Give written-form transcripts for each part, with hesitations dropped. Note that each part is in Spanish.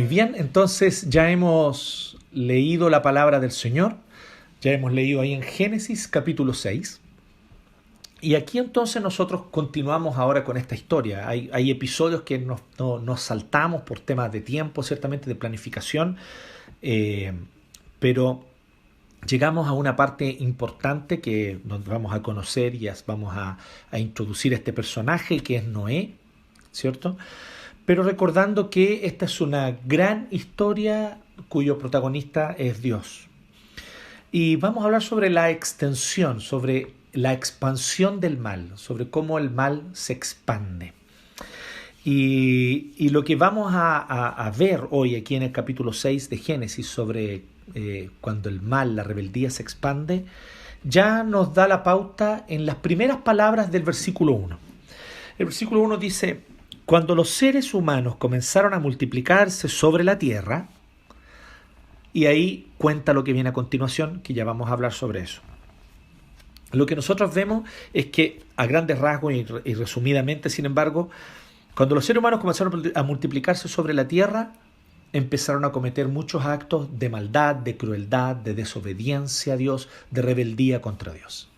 Muy bien, entonces ya hemos leído la palabra del Señor, ya hemos leído ahí en Génesis capítulo 6. Y aquí entonces nosotros continuamos ahora con esta historia. Hay episodios que nos saltamos por temas de tiempo, ciertamente de planificación, pero llegamos a una parte importante que nos vamos a conocer y vamos a introducir a este personaje que es Noé, ¿cierto? Pero recordando que esta es una gran historia cuyo protagonista es Dios. Y vamos a hablar sobre la extensión, sobre la expansión del mal, sobre cómo el mal se expande. Y lo que vamos a ver hoy aquí en el capítulo 6 de Génesis sobre cuando el mal, la rebeldía se expande, ya nos da la pauta en las primeras palabras del versículo 1. El versículo 1 dice: cuando los seres humanos comenzaron a multiplicarse sobre la tierra, y ahí cuenta lo que viene a continuación, que ya vamos a hablar sobre eso. Lo que nosotros vemos es que, a grandes rasgos y resumidamente, sin embargo, cuando los seres humanos comenzaron a multiplicarse sobre la tierra, empezaron a cometer muchos actos de maldad, de crueldad, de desobediencia a Dios, de rebeldía contra Dios.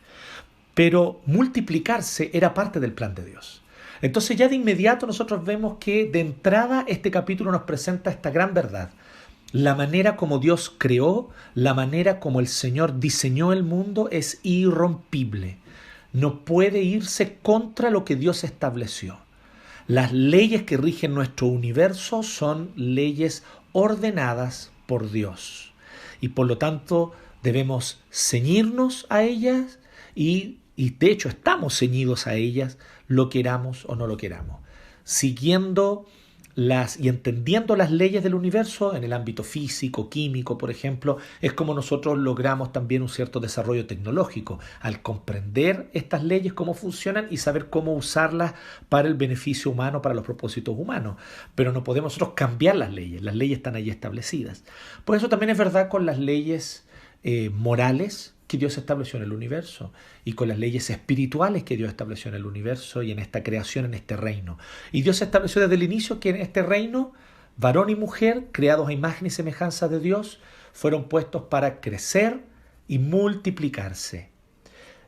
Pero multiplicarse era parte del plan de Dios. Entonces ya de inmediato nosotros vemos que de entrada este capítulo nos presenta esta gran verdad. La manera como Dios creó, la manera como el Señor diseñó el mundo es irrompible. No puede irse contra lo que Dios estableció. Las leyes que rigen nuestro universo son leyes ordenadas por Dios. Y por lo tanto debemos ceñirnos a ellas y de hecho estamos ceñidos a ellas, lo queramos o no lo queramos. Siguiendo y entendiendo las leyes del universo en el ámbito físico, químico, por ejemplo, es como nosotros logramos también un cierto desarrollo tecnológico, al comprender estas leyes, cómo funcionan y saber cómo usarlas para el beneficio humano, para los propósitos humanos. Pero no podemos nosotros cambiar las leyes están allí establecidas. Por eso también es verdad con las leyes morales que Dios estableció en el universo y con las leyes espirituales que Dios estableció en el universo y en esta creación, en este reino. Y Dios estableció desde el inicio que en este reino, varón y mujer, creados a imagen y semejanza de Dios, fueron puestos para crecer y multiplicarse.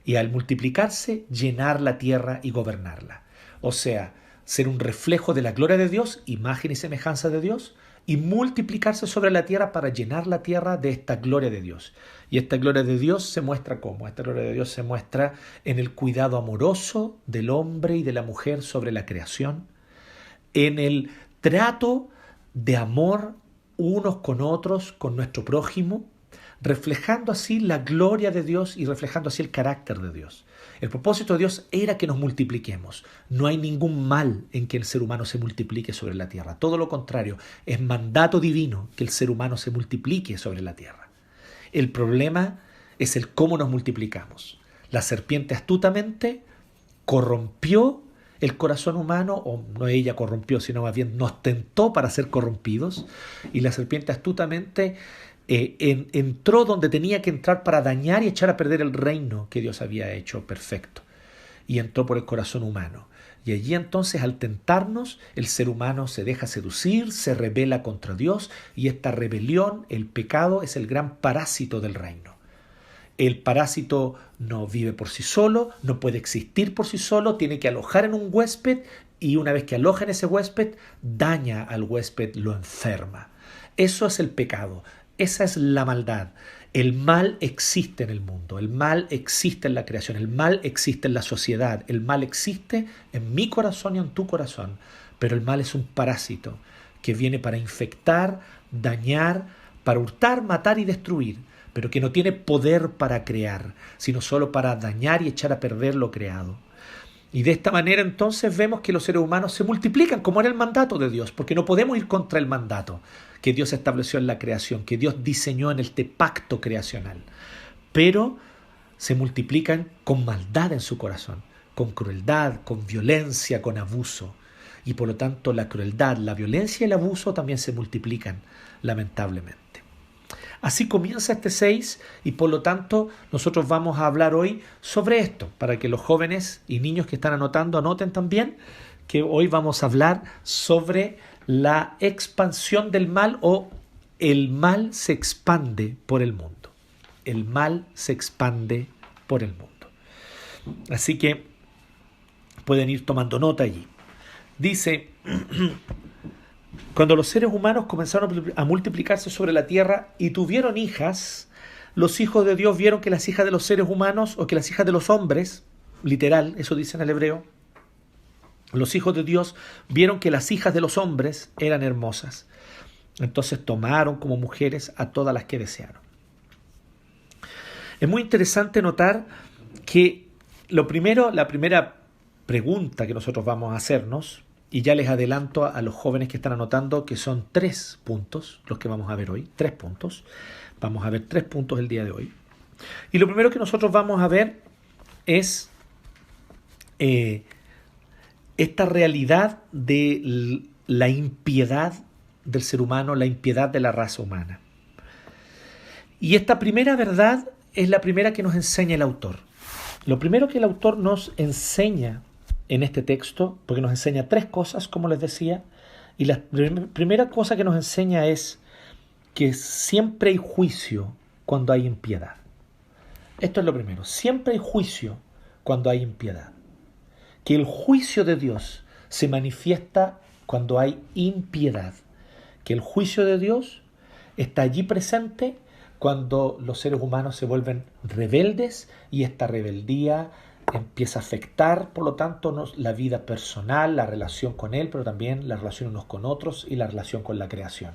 Y al multiplicarse, llenar la tierra y gobernarla. O sea, ser un reflejo de la gloria de Dios, imagen y semejanza de Dios, y multiplicarse sobre la tierra para llenar la tierra de esta gloria de Dios. Y esta gloria de Dios se muestra ¿cómo? Esta gloria de Dios se muestra en el cuidado amoroso del hombre y de la mujer sobre la creación, en el trato de amor unos con otros, con nuestro prójimo, reflejando así la gloria de Dios y reflejando así el carácter de Dios. El propósito de Dios era que nos multipliquemos. No hay ningún mal en que el ser humano se multiplique sobre la tierra. Todo lo contrario, es mandato divino que el ser humano se multiplique sobre la tierra. El problema es el cómo nos multiplicamos. La serpiente astutamente corrompió el corazón humano, o no ella corrompió, sino más bien nos tentó para ser corrompidos, y la serpiente astutamente entró donde tenía que entrar para dañar y echar a perder el reino que Dios había hecho perfecto. Y entró por el corazón humano. Y allí entonces, al tentarnos, el ser humano se deja seducir, se rebela contra Dios, y esta rebelión, el pecado, es el gran parásito del reino. El parásito no vive por sí solo, no puede existir por sí solo, tiene que alojar en un huésped, y una vez que aloja en ese huésped, daña al huésped, lo enferma. Eso es el pecado. Esa es la maldad. El mal existe en el mundo, el mal existe en la creación, el mal existe en la sociedad, el mal existe en mi corazón y en tu corazón, pero el mal es un parásito que viene para infectar, dañar, para hurtar, matar y destruir, pero que no tiene poder para crear, sino solo para dañar y echar a perder lo creado. Y de esta manera entonces vemos que los seres humanos se multiplican como era el mandato de Dios, porque no podemos ir contra el mandato que Dios estableció en la creación, que Dios diseñó en este pacto creacional. Pero se multiplican con maldad en su corazón, con crueldad, con violencia, con abuso. Y por lo tanto la crueldad, la violencia y el abuso también se multiplican, lamentablemente. Así comienza este 6 y por lo tanto nosotros vamos a hablar hoy sobre esto, para que los jóvenes y niños que están anotando anoten también que hoy vamos a hablar sobre la expansión del mal, o el mal se expande por el mundo. El mal se expande por el mundo. Así que pueden ir tomando nota allí. Dice, cuando los seres humanos comenzaron a multiplicarse sobre la tierra y tuvieron hijas, los hijos de Dios vieron que las hijas de los seres humanos, o que las hijas de los hombres, literal, eso dice en el hebreo, los hijos de Dios vieron que las hijas de los hombres eran hermosas. Entonces tomaron como mujeres a todas las que desearon. Es muy interesante notar que la primera pregunta que nosotros vamos a hacernos, y ya les adelanto a los jóvenes que están anotando que son 3 puntos los que vamos a ver hoy, 3 puntos. Vamos a ver 3 puntos el día de hoy. Y lo primero que nosotros vamos a ver es esta realidad de la impiedad del ser humano, la impiedad de la raza humana. Y esta primera verdad es la primera que nos enseña el autor. Lo primero que el autor nos enseña en este texto, porque nos enseña 3 cosas, como les decía, y la primera cosa que nos enseña es que siempre hay juicio cuando hay impiedad. Esto es lo primero, siempre hay juicio cuando hay impiedad. Que el juicio de Dios se manifiesta cuando hay impiedad. Que el juicio de Dios está allí presente cuando los seres humanos se vuelven rebeldes, y esta rebeldía empieza a afectar, por lo tanto, la vida personal, la relación con Él, pero también la relación unos con otros y la relación con la creación.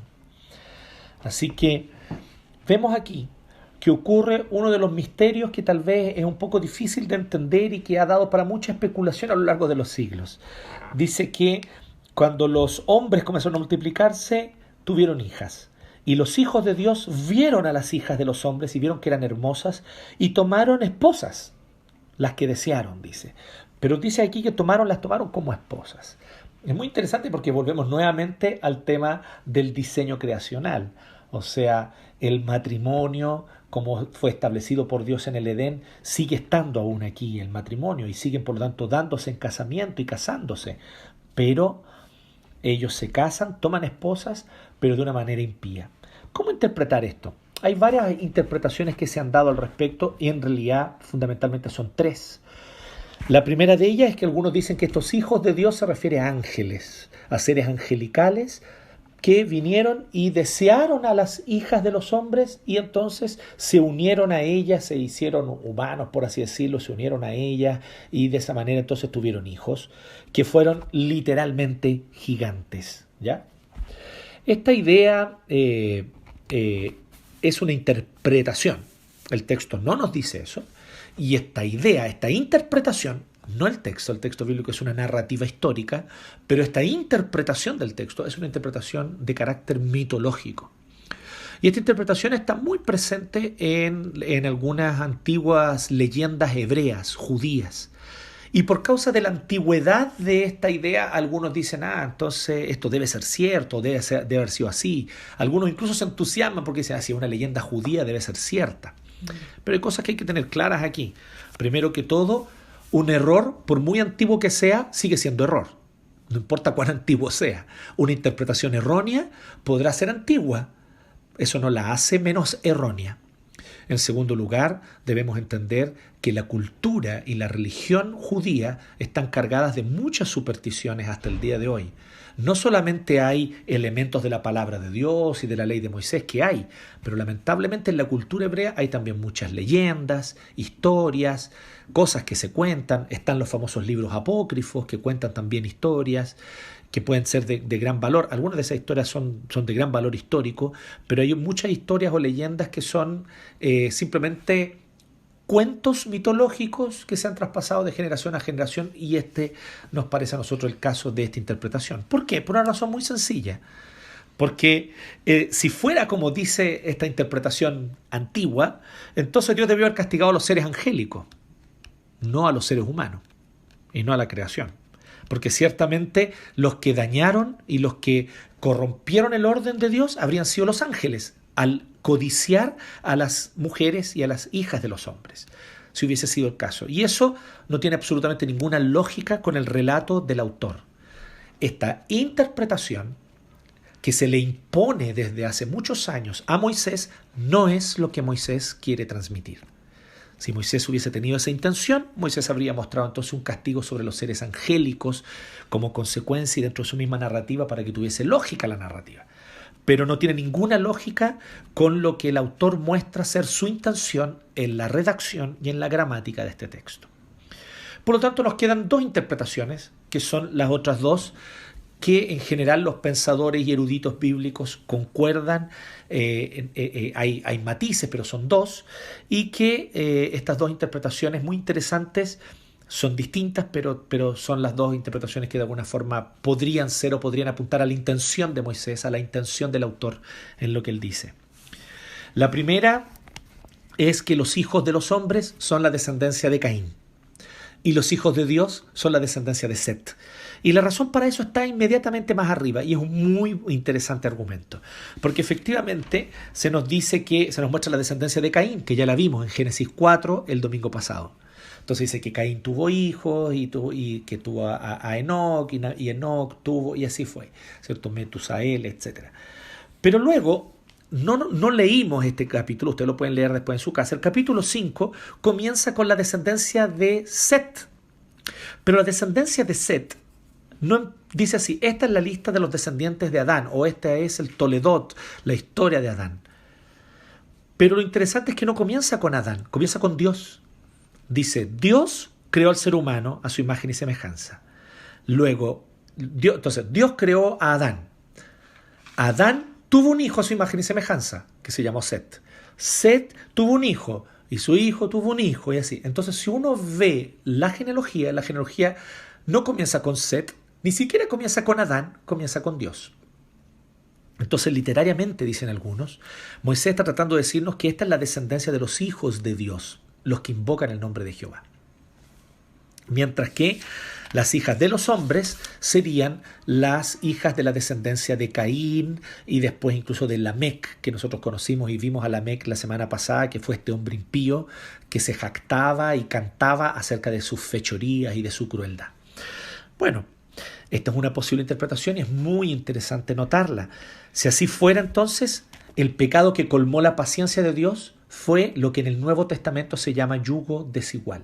Así que vemos aquí que ocurre uno de los misterios que tal vez es un poco difícil de entender y que ha dado para mucha especulación a lo largo de los siglos. Dice que cuando los hombres comenzaron a multiplicarse, tuvieron hijas. Y los hijos de Dios vieron a las hijas de los hombres y vieron que eran hermosas y tomaron esposas, las que desearon, dice. Pero dice aquí que las tomaron como esposas. Es muy interesante porque volvemos nuevamente al tema del diseño creacional. O sea, el matrimonio, como fue establecido por Dios en el Edén, sigue estando aún aquí el matrimonio, y siguen por lo tanto dándose en casamiento y casándose. Pero ellos se casan, toman esposas, pero de una manera impía. ¿Cómo interpretar esto? Hay varias interpretaciones que se han dado al respecto, y en realidad fundamentalmente son 3. La primera de ellas es que algunos dicen que estos hijos de Dios se refiere a ángeles, a seres angelicales que vinieron y desearon a las hijas de los hombres, y entonces se unieron a ellas, se hicieron humanos, por así decirlo, se unieron a ellas, y de esa manera entonces tuvieron hijos que fueron literalmente gigantes, ¿ya? Esta idea es una interpretación. El texto no nos dice eso. Y esta idea, esta interpretación, no el texto bíblico es una narrativa histórica, pero esta interpretación del texto es una interpretación de carácter mitológico. Y esta interpretación está muy presente en algunas antiguas leyendas hebreas, judías. Y por causa de la antigüedad de esta idea, algunos dicen, entonces esto debe ser cierto, debe haber sido así. Algunos incluso se entusiasman porque dicen, si es una leyenda judía debe ser cierta. Pero hay cosas que hay que tener claras aquí. Primero que todo, un error, por muy antiguo que sea, sigue siendo error. No importa cuán antiguo sea. Una interpretación errónea podrá ser antigua. Eso no la hace menos errónea. En segundo lugar, debemos entender que la cultura y la religión judía están cargadas de muchas supersticiones hasta el día de hoy. No solamente hay elementos de la palabra de Dios y de la ley de Moisés, que hay, pero lamentablemente en la cultura hebrea hay también muchas leyendas, historias, cosas que se cuentan. Están los famosos libros apócrifos que cuentan también historias que pueden ser de gran valor. Algunas de esas historias son de gran valor histórico, pero hay muchas historias o leyendas que son simplemente cuentos mitológicos que se han traspasado de generación a generación, y este nos parece a nosotros el caso de esta interpretación. ¿Por qué? Por una razón muy sencilla. Porque si fuera como dice esta interpretación antigua, entonces Dios debió haber castigado a los seres angélicos, no a los seres humanos y no a la creación. Porque ciertamente los que dañaron y los que corrompieron el orden de Dios habrían sido los ángeles, al codiciar a las mujeres y a las hijas de los hombres, si hubiese sido el caso. Y eso no tiene absolutamente ninguna lógica con el relato del autor. Esta interpretación que se le impone desde hace muchos años a Moisés no es lo que Moisés quiere transmitir. Si Moisés hubiese tenido esa intención, Moisés habría mostrado entonces un castigo sobre los seres angélicos como consecuencia y dentro de su misma narrativa para que tuviese lógica la narrativa. Pero no tiene ninguna lógica con lo que el autor muestra ser su intención en la redacción y en la gramática de este texto. Por lo tanto, nos quedan dos interpretaciones, que son las otras dos, que en general los pensadores y eruditos bíblicos concuerdan, hay matices, pero son dos, y que estas dos interpretaciones muy interesantes son distintas, pero son las dos interpretaciones que de alguna forma podrían ser o podrían apuntar a la intención de Moisés, a la intención del autor en lo que él dice. La primera es que los hijos de los hombres son la descendencia de Caín y los hijos de Dios son la descendencia de Set. Y la razón para eso está inmediatamente más arriba y es un muy interesante argumento. Porque efectivamente se nos dice que se nos muestra la descendencia de Caín, que ya la vimos en Génesis 4 el domingo pasado. Entonces dice que Caín tuvo hijos y que tuvo a Enoc y Enoc tuvo y así fue, ¿cierto? Metusael, etc. Pero luego no leímos este capítulo, ustedes lo pueden leer después en su casa. El capítulo 5 comienza con la descendencia de Set. Pero la descendencia de Set no dice así, esta es la lista de los descendientes de Adán, o este es el Toledot, la historia de Adán. Pero lo interesante es que no comienza con Adán, comienza con Dios. Dice, Dios creó al ser humano a su imagen y semejanza. Luego, Dios creó a Adán. Adán tuvo un hijo a su imagen y semejanza, que se llamó Set. Set tuvo un hijo, y su hijo tuvo un hijo, y así. Entonces, si uno ve la genealogía no comienza con Set, ni siquiera comienza con Adán, comienza con Dios. Entonces, literariamente, dicen algunos, Moisés está tratando de decirnos que esta es la descendencia de los hijos de Dios, los que invocan el nombre de Jehová. Mientras que las hijas de los hombres serían las hijas de la descendencia de Caín y después incluso de Lamec, que nosotros conocimos y vimos a Lamec la semana pasada, que fue este hombre impío que se jactaba y cantaba acerca de sus fechorías y de su crueldad. Bueno, esta es una posible interpretación y es muy interesante notarla. Si así fuera, entonces, el pecado que colmó la paciencia de Dios fue lo que en el Nuevo Testamento se llama yugo desigual.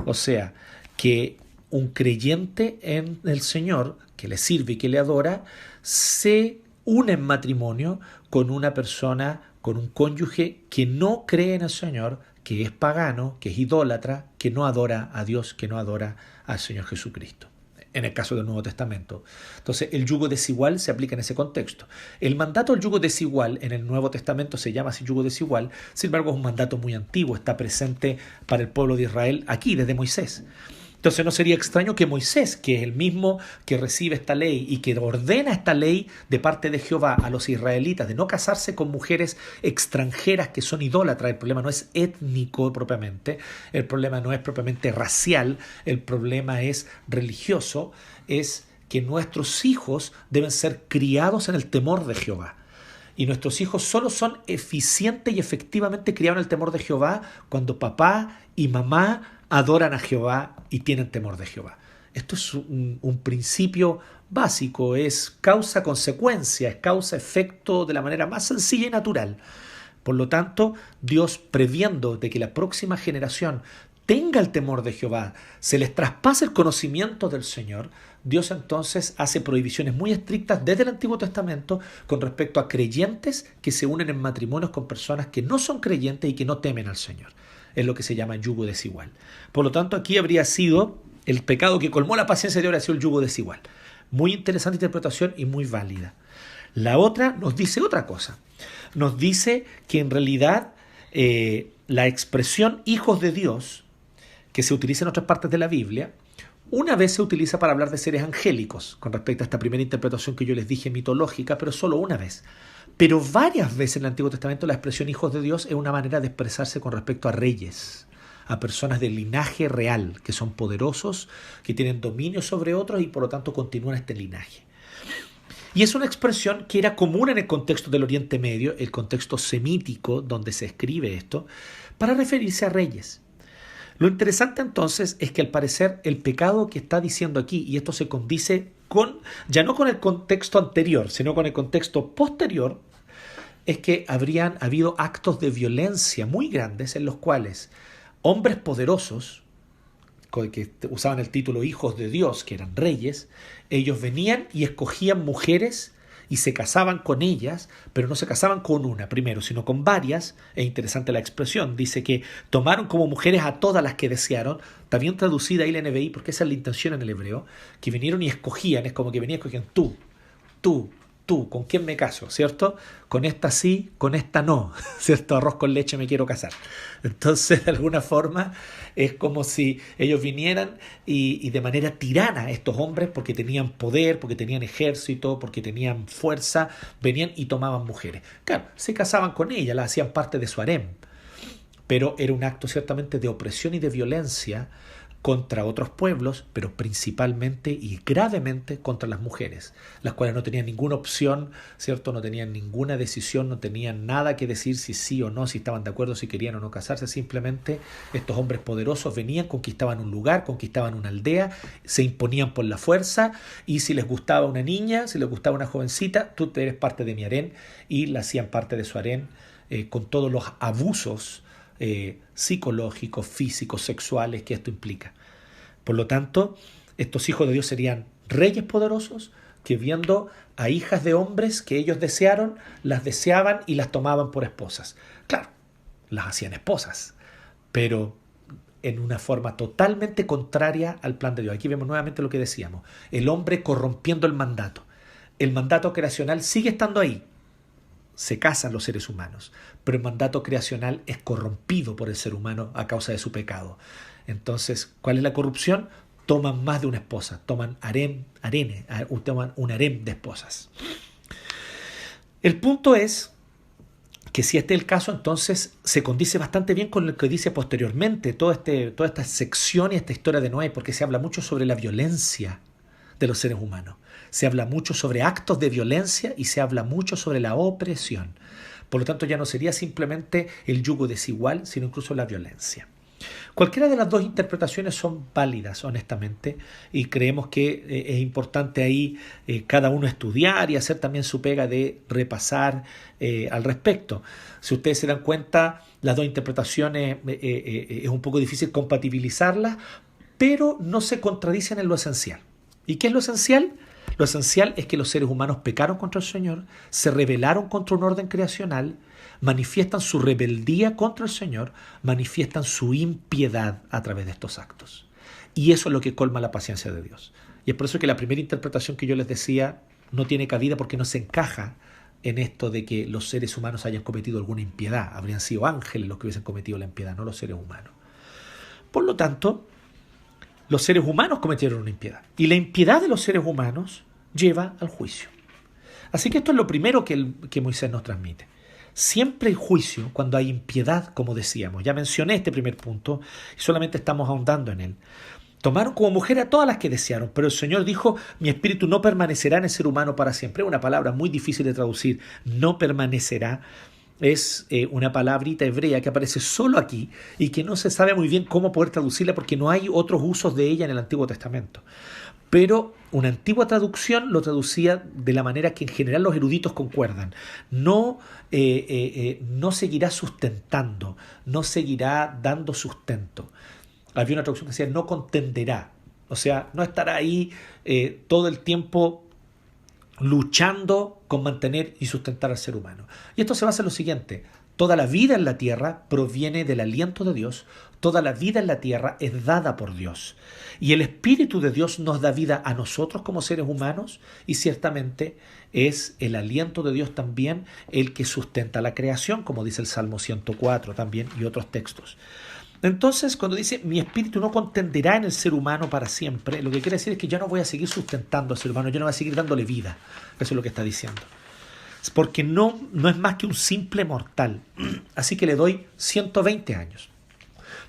O sea, que un creyente en el Señor, que le sirve y que le adora, se une en matrimonio con una persona, con un cónyuge que no cree en el Señor, que es pagano, que es idólatra, que no adora a Dios, que no adora al Señor Jesucristo. En el caso del Nuevo Testamento. Entonces, el yugo desigual se aplica en ese contexto. El mandato del yugo desigual en el Nuevo Testamento se llama así yugo desigual, sin embargo es un mandato muy antiguo, está presente para el pueblo de Israel aquí, desde Moisés. Entonces no sería extraño que Moisés, que es el mismo que recibe esta ley y que ordena esta ley de parte de Jehová a los israelitas de no casarse con mujeres extranjeras que son idólatras, el problema no es étnico propiamente, el problema no es propiamente racial, el problema es religioso, es que nuestros hijos deben ser criados en el temor de Jehová. Y nuestros hijos solo son eficientes y efectivamente criados en el temor de Jehová cuando papá y mamá adoran a Jehová y tienen temor de Jehová. Esto es un principio básico, es causa-consecuencia, es causa-efecto de la manera más sencilla y natural. Por lo tanto, Dios, previendo de que la próxima generación tenga el temor de Jehová, se les traspase el conocimiento del Señor, Dios entonces hace prohibiciones muy estrictas desde el Antiguo Testamento con respecto a creyentes que se unen en matrimonios con personas que no son creyentes y que no temen al Señor. Es lo que se llama yugo desigual. Por lo tanto, aquí habría sido el pecado que colmó la paciencia de Dios, habría sido el yugo desigual. Muy interesante interpretación y muy válida. La otra nos dice otra cosa. Nos dice que en realidad la expresión hijos de Dios, que se utiliza en otras partes de la Biblia, una vez se utiliza para hablar de seres angélicos, con respecto a esta primera interpretación que yo les dije mitológica, pero solo una vez. Pero varias veces en el Antiguo Testamento la expresión hijos de Dios es una manera de expresarse con respecto a reyes, a personas del linaje real, que son poderosos, que tienen dominio sobre otros y por lo tanto continúan este linaje. Y es una expresión que era común en el contexto del Oriente Medio, el contexto semítico donde se escribe esto, para referirse a reyes. Lo interesante entonces es que al parecer el pecado que está diciendo aquí, y esto se condice ya no con el contexto anterior, sino con el contexto posterior, es que habrían habido actos de violencia muy grandes en los cuales hombres poderosos, que usaban el título hijos de Dios, que eran reyes, ellos venían y escogían mujeres y se casaban con ellas, pero no se casaban con una primero, sino con varias. Es interesante la expresión, dice que tomaron como mujeres a todas las que desearon. Está bien traducida ahí la NBI, porque esa es la intención en el hebreo, que vinieron y escogían, es como que venían y escogían tú, ¿con quién me caso? ¿Cierto? Con esta sí, con esta no, ¿cierto? Arroz con leche me quiero casar. Entonces, de alguna forma, es como si ellos vinieran y de manera tirana, estos hombres, porque tenían poder, porque tenían ejército, porque tenían fuerza, venían y tomaban mujeres. Claro, se casaban con ellas, las hacían parte de su harem, pero era un acto ciertamente de opresión y de violencia contra otros pueblos, pero principalmente y gravemente contra las mujeres, las cuales no tenían ninguna opción, ¿cierto? No tenían ninguna decisión, no tenían nada que decir si sí o no, si estaban de acuerdo, si querían o no casarse. Simplemente estos hombres poderosos venían, conquistaban un lugar, conquistaban una aldea, se imponían por la fuerza, y si les gustaba una niña, si les gustaba una jovencita, tú eres parte de mi harén, y la hacían parte de su harén, con todos los abusos psicológicos, físicos, sexuales que esto implica. Por lo tanto, estos hijos de Dios serían reyes poderosos que, viendo a hijas de hombres que ellos desearon, las deseaban y las tomaban por esposas. Claro, las hacían esposas, pero en una forma totalmente contraria al plan de Dios. Aquí vemos nuevamente lo que decíamos, el hombre corrompiendo el mandato. El mandato creacional sigue estando ahí. Se casan los seres humanos, pero el mandato creacional es corrompido por el ser humano a causa de su pecado. Entonces, ¿cuál es la corrupción? Toman más de una esposa, toman toman un harem de esposas. El punto es que si este es el caso, entonces se condice bastante bien con lo que dice posteriormente toda esta sección y esta historia de Noé, porque se habla mucho sobre la violencia de los seres humanos. Se habla mucho sobre actos de violencia y se habla mucho sobre la opresión. Por lo tanto, ya no sería simplemente el yugo desigual, sino incluso la violencia. Cualquiera de las dos interpretaciones son válidas, honestamente, y creemos que es importante ahí cada uno estudiar y hacer también su pega de repasar al respecto. Si ustedes se dan cuenta, las dos interpretaciones es un poco difícil compatibilizarlas, pero no se contradicen en lo esencial. ¿Y qué es lo esencial? Lo esencial es que los seres humanos pecaron contra el Señor, se rebelaron contra un orden creacional, manifiestan su rebeldía contra el Señor, manifiestan su impiedad a través de estos actos. Y eso es lo que colma la paciencia de Dios. Y es por eso que la primera interpretación que yo les decía no tiene cabida, porque no se encaja en esto de que los seres humanos hayan cometido alguna impiedad. Habrían sido ángeles los que hubiesen cometido la impiedad, no los seres humanos. Por lo tanto, los seres humanos cometieron una impiedad. Y la impiedad de los seres humanos lleva al juicio. Así que esto es lo primero que Moisés nos transmite. Siempre hay juicio cuando hay impiedad, como decíamos. Ya mencioné este primer punto y solamente estamos ahondando en él. Tomaron como mujer a todas las que desearon, pero el Señor dijo, mi espíritu no permanecerá en el ser humano para siempre. Es una palabra muy difícil de traducir. No permanecerá. Es una palabrita hebrea que aparece solo aquí y que no se sabe muy bien cómo poder traducirla porque no hay otros usos de ella en el Antiguo Testamento. Pero una antigua traducción lo traducía de la manera que en general los eruditos concuerdan. No seguirá sustentando, no seguirá dando sustento. Había una traducción que decía no contenderá, o sea, no estará ahí todo el tiempo luchando con mantener y sustentar al ser humano. Y esto se basa en lo siguiente: toda la vida en la tierra proviene del aliento de Dios, toda la vida en la tierra es dada por Dios. Y el Espíritu de Dios nos da vida a nosotros como seres humanos, y ciertamente es el aliento de Dios también el que sustenta la creación, como dice el Salmo 104 también y otros textos. Entonces, cuando dice mi espíritu no contenderá en el ser humano para siempre, lo que quiere decir es que yo no voy a seguir sustentando al ser humano, yo no voy a seguir dándole vida. Eso es lo que está diciendo. Porque no es más que un simple mortal. Así que le doy 120 años.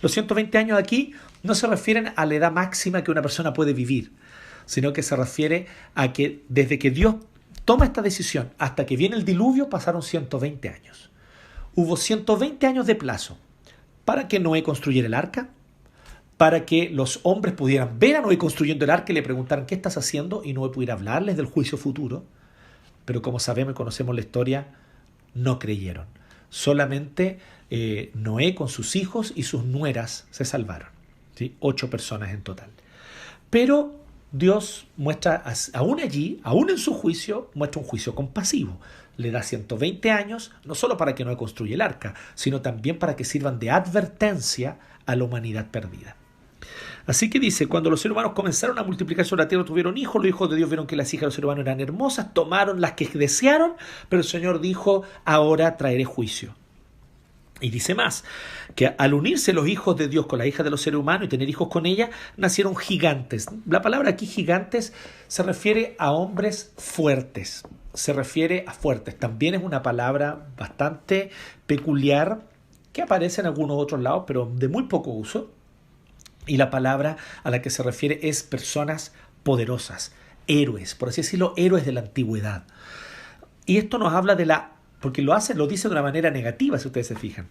Los 120 años aquí no se refieren a la edad máxima que una persona puede vivir, sino que se refiere a que desde que Dios toma esta decisión hasta que viene el diluvio pasaron 120 años. Hubo 120 años de plazo para que Noé construyera el arca, para que los hombres pudieran ver a Noé construyendo el arca y le preguntaran ¿qué estás haciendo? Y Noé pudiera hablarles del juicio futuro. Pero como sabemos y conocemos la historia, no creyeron. Solamente Noé con sus hijos y sus nueras se salvaron, ¿sí? 8 personas en total. Pero Dios muestra, aún allí, aún en su juicio, muestra un juicio compasivo. Le da 120 años, no solo para que Noé construya el arca, sino también para que sirvan de advertencia a la humanidad perdida. Así que dice, cuando los seres humanos comenzaron a multiplicar sobre la tierra, tuvieron hijos, los hijos de Dios vieron que las hijas de los seres humanos eran hermosas, tomaron las que desearon, pero el Señor dijo, ahora traeré juicio. Y dice más, que al unirse los hijos de Dios con las hijas de los seres humanos y tener hijos con ellas, nacieron gigantes. La palabra aquí gigantes se refiere a hombres fuertes, se refiere a fuertes. También es una palabra bastante peculiar que aparece en algunos otros lados, pero de muy poco uso. Y la palabra a la que se refiere es personas poderosas, héroes, por así decirlo, héroes de la antigüedad. Y esto nos habla de porque lo dice de una manera negativa, si ustedes se fijan.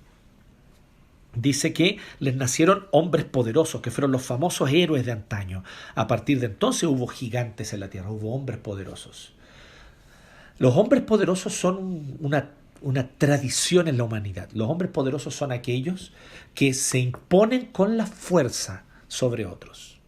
Dice que les nacieron hombres poderosos, que fueron los famosos héroes de antaño. A partir de entonces hubo gigantes en la tierra, hubo hombres poderosos. Los hombres poderosos son una tradición en la humanidad. Los hombres poderosos son aquellos que se imponen con la fuerza sobre otros.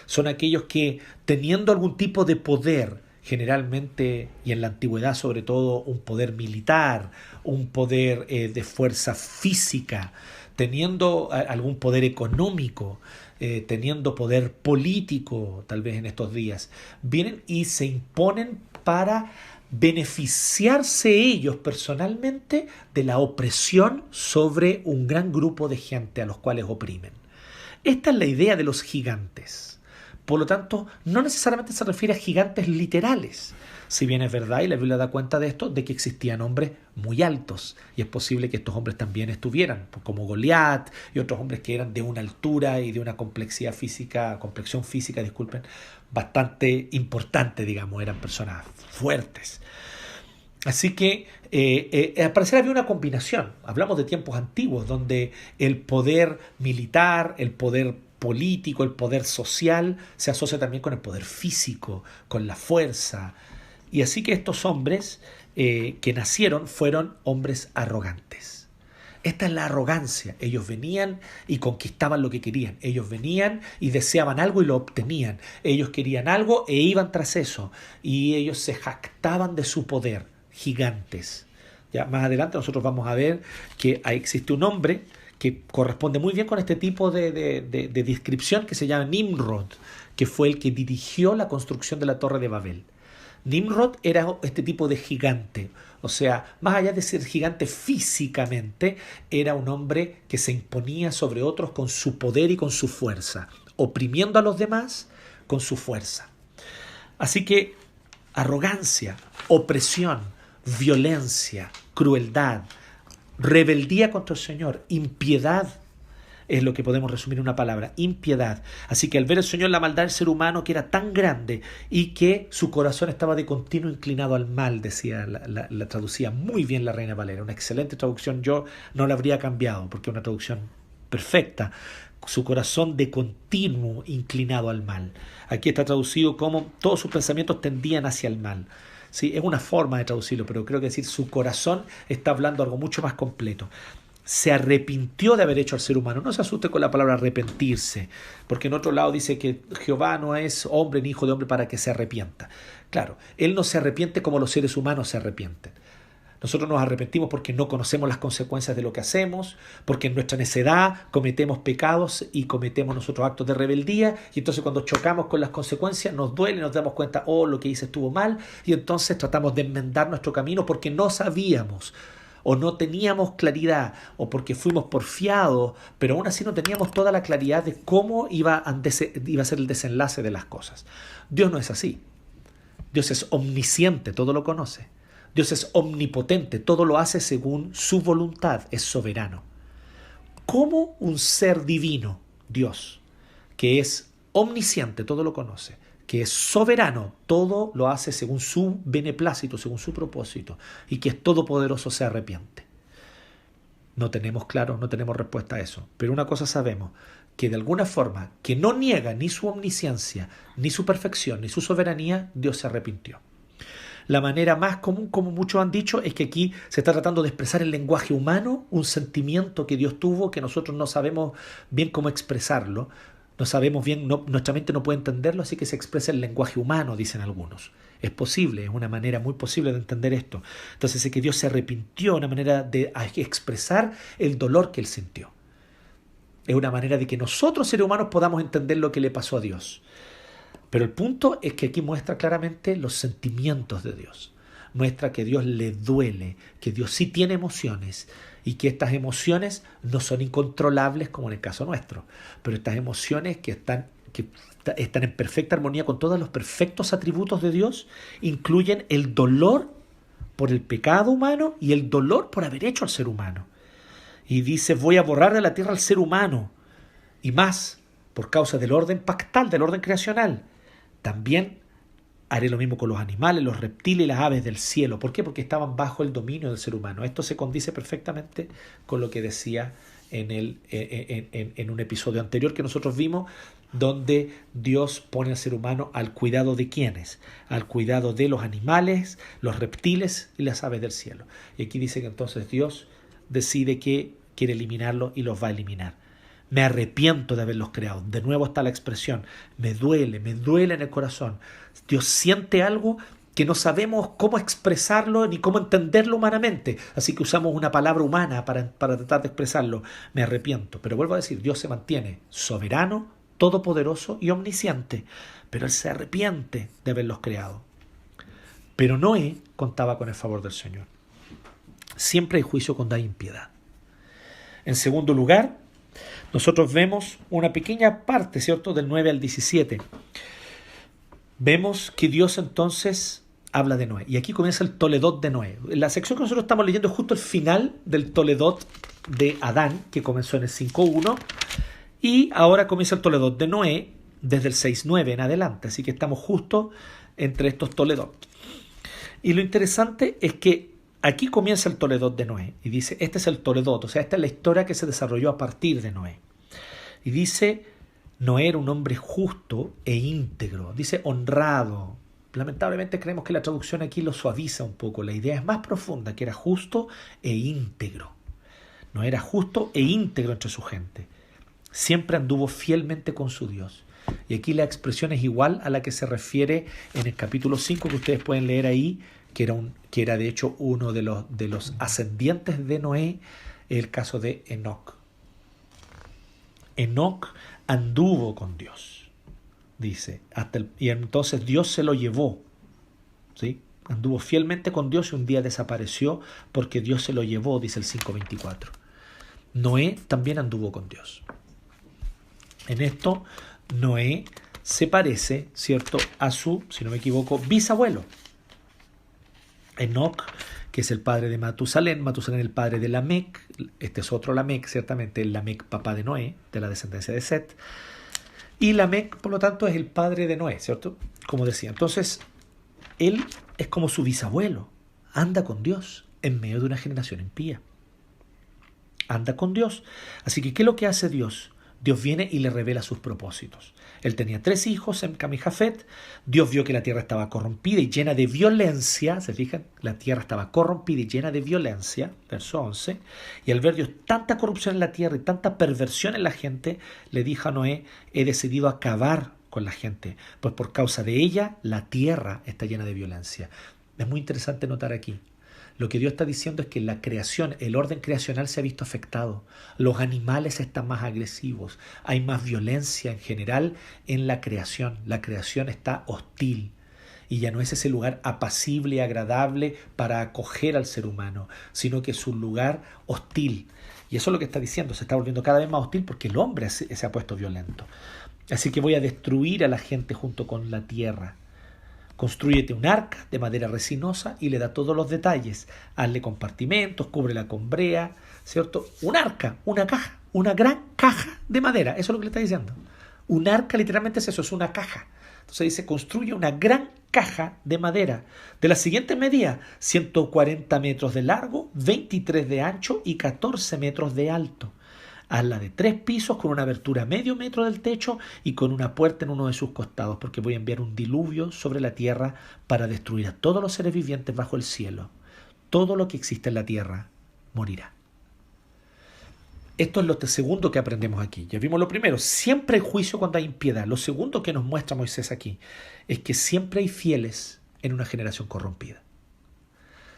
Son aquellos que, teniendo algún tipo de poder, generalmente, y en la antigüedad sobre todo, un poder militar, un poder de fuerza física, teniendo algún poder económico, teniendo poder político, tal vez en estos días, vienen y se imponen para beneficiarse ellos personalmente de la opresión sobre un gran grupo de gente a los cuales oprimen. Esta es la idea de los gigantes. Por lo tanto, no necesariamente se refiere a gigantes literales. Si bien es verdad, y la Biblia da cuenta de esto, de que existían hombres muy altos. Y es posible que estos hombres también estuvieran, como Goliat y otros hombres que eran de una altura y de una complexión física, bastante importante, digamos, eran personas fuertes. Así que al parecer había una combinación. Hablamos de tiempos antiguos donde el poder militar, el poder político, el poder social se asocia también con el poder físico, con la fuerza. Y así que estos hombres que nacieron fueron hombres arrogantes. Esta es la arrogancia. Ellos venían y conquistaban lo que querían. Ellos venían y deseaban algo y lo obtenían. Ellos querían algo e iban tras eso. Y ellos se jactaban de su poder. Gigantes. Ya más adelante nosotros vamos a ver que existe un hombre que corresponde muy bien con este tipo de descripción que se llama Nimrod, que fue el que dirigió la construcción de la Torre de Babel. Nimrod era este tipo de gigante, o sea, más allá de ser gigante físicamente, era un hombre que se imponía sobre otros con su poder y con su fuerza, oprimiendo a los demás con su fuerza. Así que arrogancia, opresión, violencia, crueldad, rebeldía contra el Señor, impiedad, es lo que podemos resumir en una palabra, impiedad. Así que al ver el Señor la maldad del ser humano que era tan grande y que su corazón estaba de continuo inclinado al mal, decía, la traducía muy bien la Reina Valera, una excelente traducción, yo no la habría cambiado porque es una traducción perfecta. Su corazón de continuo inclinado al mal. Aquí está traducido como todos sus pensamientos tendían hacia el mal. Sí, es una forma de traducirlo, pero creo que decir su corazón está hablando algo mucho más completo. Se arrepintió de haber hecho al ser humano. No se asuste con la palabra arrepentirse, porque en otro lado dice que Jehová no es hombre ni hijo de hombre para que se arrepienta. Claro, Él no se arrepiente como los seres humanos se arrepienten. Nosotros nos arrepentimos porque no conocemos las consecuencias de lo que hacemos, porque en nuestra necedad cometemos pecados y cometemos nosotros actos de rebeldía, y entonces cuando chocamos con las consecuencias nos duele y nos damos cuenta, oh, lo que hice estuvo mal, y entonces tratamos de enmendar nuestro camino porque no sabíamos o no teníamos claridad o porque fuimos porfiados, pero aún así no teníamos toda la claridad de cómo iba a ser el desenlace de las cosas. Dios no es así. Dios es omnisciente, todo lo conoce. Dios es omnipotente, todo lo hace según su voluntad, es soberano. ¿Cómo un ser divino, Dios, que es omnisciente, todo lo conoce, que es soberano, todo lo hace según su beneplácito, según su propósito, y que es todopoderoso, se arrepiente? No tenemos claro, no tenemos respuesta a eso. Pero una cosa sabemos, que de alguna forma, que no niega ni su omnisciencia, ni su perfección, ni su soberanía, Dios se arrepintió. La manera más común, como muchos han dicho, es que aquí se está tratando de expresar el lenguaje humano, un sentimiento que Dios tuvo, que nosotros no sabemos bien cómo expresarlo, no sabemos bien, nuestra mente no puede entenderlo, así que se expresa el lenguaje humano, dicen algunos. Es posible, es una manera muy posible de entender esto. Entonces es que Dios se arrepintió, una manera de expresar el dolor que Él sintió. Es una manera de que nosotros, seres humanos, podamos entender lo que le pasó a Dios. Pero el punto es que aquí muestra claramente los sentimientos de Dios. Muestra que Dios le duele, que Dios sí tiene emociones y que estas emociones no son incontrolables como en el caso nuestro. Pero estas emociones que están en perfecta armonía con todos los perfectos atributos de Dios, incluyen el dolor por el pecado humano y el dolor por haber hecho al ser humano. Y dice, voy a borrar de la tierra al ser humano y más, por causa del orden pactal, del orden creacional. También haré lo mismo con los animales, los reptiles y las aves del cielo. ¿Por qué? Porque estaban bajo el dominio del ser humano. Esto se condice perfectamente con lo que decía en un episodio anterior que nosotros vimos, donde Dios pone al ser humano al cuidado de ¿quiénes? Al cuidado de los animales, los reptiles y las aves del cielo. Y aquí dice que entonces Dios decide que quiere eliminarlos y los va a eliminar. Me arrepiento de haberlos creado. De nuevo está la expresión. Me duele en el corazón. Dios siente algo que no sabemos cómo expresarlo ni cómo entenderlo humanamente. Así que usamos una palabra humana para tratar de expresarlo. Me arrepiento. Pero vuelvo a decir, Dios se mantiene soberano, todopoderoso y omnisciente. Pero Él se arrepiente de haberlos creado. Pero Noé contaba con el favor del Señor. Siempre hay juicio cuando hay impiedad. En segundo lugar, nosotros vemos una pequeña parte, ¿cierto?, del 9 al 17. Vemos que Dios entonces habla de Noé. Y aquí comienza el Toledot de Noé. La sección que nosotros estamos leyendo es justo el final del Toledot de Adán, que comenzó en el 5.1. Y ahora comienza el Toledot de Noé desde el 6.9 en adelante. Así que estamos justo entre estos Toledot. Y lo interesante es que aquí comienza el Toledot de Noé y dice, este es el Toledot, o sea, esta es la historia que se desarrolló a partir de Noé. Y dice, Noé era un hombre justo e íntegro, dice honrado. Lamentablemente creemos que la traducción aquí lo suaviza un poco, la idea es más profunda, que era justo e íntegro. Noé era justo e íntegro entre su gente. Siempre anduvo fielmente con su Dios. Y aquí la expresión es igual a la que se refiere en el capítulo 5, que ustedes pueden leer ahí, que era de hecho uno de los ascendientes de Noé, el caso de Enoc. Enoc anduvo con Dios, dice, y entonces Dios se lo llevó, ¿sí? Anduvo fielmente con Dios y un día desapareció porque Dios se lo llevó, dice el 5.24. Noé también anduvo con Dios. En esto, Noé se parece, ¿cierto?, a su, si no me equivoco, bisabuelo. Enoc, que es el padre de Matusalén, Matusalén el padre de Lamec, este es otro Lamec, ciertamente el Lamec papá de Noé, de la descendencia de Set, y Lamec, por lo tanto, es el padre de Noé, ¿cierto? Como decía, entonces, él es como su bisabuelo, anda con Dios en medio de una generación impía. Anda con Dios. Así que, ¿qué es lo que hace Dios? Dios viene y le revela sus propósitos. Él tenía 3 hijos, Sem, Cam y Jafet. Dios vio que la tierra estaba corrompida y llena de violencia. ¿Se fijan? La tierra estaba corrompida y llena de violencia. Verso 11. Y al ver Dios tanta corrupción en la tierra y tanta perversión en la gente, le dijo a Noé, he decidido acabar con la gente, pues por causa de ella la tierra está llena de violencia. Es muy interesante notar aquí. Lo que Dios está diciendo es que la creación, el orden creacional se ha visto afectado. Los animales están más agresivos. Hay más violencia en general en la creación. La creación está hostil. Y ya no es ese lugar apacible y agradable para acoger al ser humano, sino que es un lugar hostil. Y eso es lo que está diciendo. Se está volviendo cada vez más hostil porque el hombre se ha puesto violento. Así que voy a destruir a la gente junto con la tierra. Constrúyete un arca de madera resinosa y le da todos los detalles. Hazle compartimentos, cúbrela con brea, ¿cierto? Un arca, una caja, una gran caja de madera. Eso es lo que le está diciendo. Un arca literalmente es eso, es una caja, Entonces dice, construye una gran caja de madera de la siguiente medida: 140 metros de largo, 23 de ancho y 14 metros de alto. Hazla de 3 pisos con una abertura medio metro del techo y con una puerta en uno de sus costados, porque voy a enviar un diluvio sobre la tierra para destruir a todos los seres vivientes bajo el cielo. Todo lo que existe en la tierra morirá. Esto es lo segundo que aprendemos aquí. Ya vimos lo primero, siempre hay juicio cuando hay impiedad. Lo segundo que nos muestra Moisés aquí es que siempre hay fieles en una generación corrompida.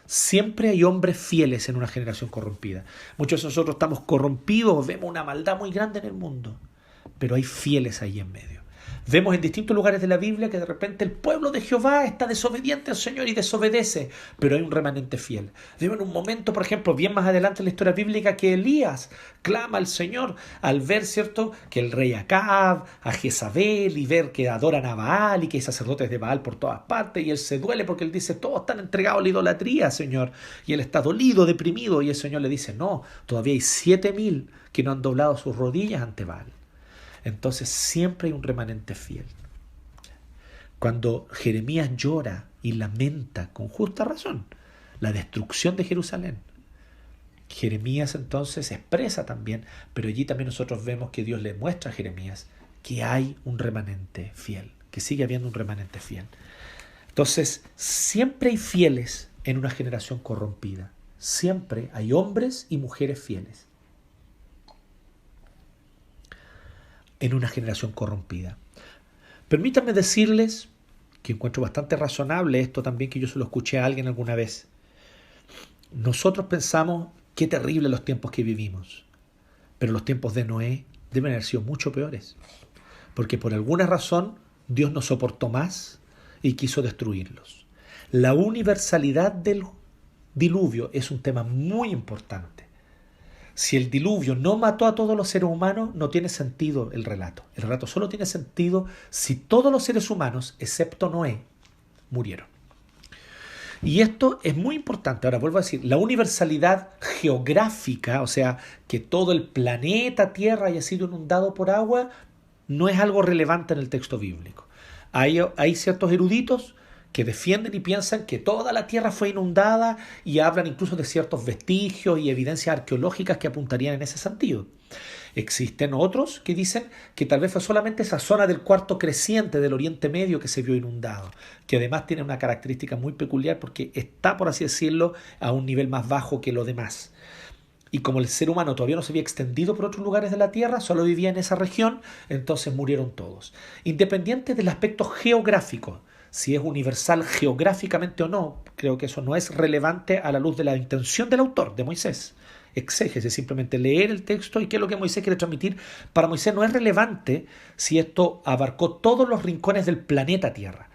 Siempre hay hombres fieles en una generación corrompida. Muchos de nosotros estamos corrompidos, vemos una maldad muy grande en el mundo, pero hay fieles ahí en medio. Vemos en distintos lugares de la Biblia que de repente el pueblo de Jehová está desobediente al Señor y desobedece, pero hay un remanente fiel. Vemos en un momento, por ejemplo, bien más adelante en la historia bíblica, que Elías clama al Señor al ver, ¿cierto?, que el rey Acab, a Jezabel, y ver que adoran a Baal y que hay sacerdotes de Baal por todas partes, y él se duele porque él dice, todos están entregados a la idolatría, Señor, y él está dolido, deprimido, y el Señor le dice, no, todavía hay 7,000 que no han doblado sus rodillas ante Baal. Entonces siempre hay un remanente fiel. Cuando Jeremías llora y lamenta con justa razón la destrucción de Jerusalén, Jeremías entonces expresa también, pero allí también nosotros vemos que Dios le muestra a Jeremías que hay un remanente fiel, que sigue habiendo un remanente fiel. Entonces siempre hay fieles en una generación corrompida. Siempre hay hombres y mujeres fieles en una generación corrompida. Permítanme decirles que encuentro bastante razonable esto también, que yo se lo escuché a alguien alguna vez. Nosotros pensamos qué terrible los tiempos que vivimos, pero los tiempos de Noé deben haber sido mucho peores, porque por alguna razón Dios no soportó más y quiso destruirlos. La universalidad del diluvio es un tema muy importante. Si el diluvio no mató a todos los seres humanos, no tiene sentido el relato. El relato solo tiene sentido si todos los seres humanos, excepto Noé, murieron. Y esto es muy importante. Ahora vuelvo a decir, la universalidad geográfica, o sea, que todo el planeta Tierra haya sido inundado por agua, no es algo relevante en el texto bíblico. Hay ciertos eruditos que defienden y piensan que toda la tierra fue inundada y hablan incluso de ciertos vestigios y evidencias arqueológicas que apuntarían en ese sentido. Existen otros que dicen que tal vez fue solamente esa zona del cuarto creciente del Oriente Medio que se vio inundado, que además tiene una característica muy peculiar porque está, por así decirlo, a un nivel más bajo que lo demás. Y como el ser humano todavía no se había extendido por otros lugares de la Tierra, solo vivía en esa región, entonces murieron todos. Independiente del aspecto geográfico, si es universal geográficamente o no, creo que eso no es relevante a la luz de la intención del autor, de Moisés. Exégese, simplemente leer el texto y qué es lo que Moisés quiere transmitir. Para Moisés no es relevante si esto abarcó todos los rincones del planeta Tierra.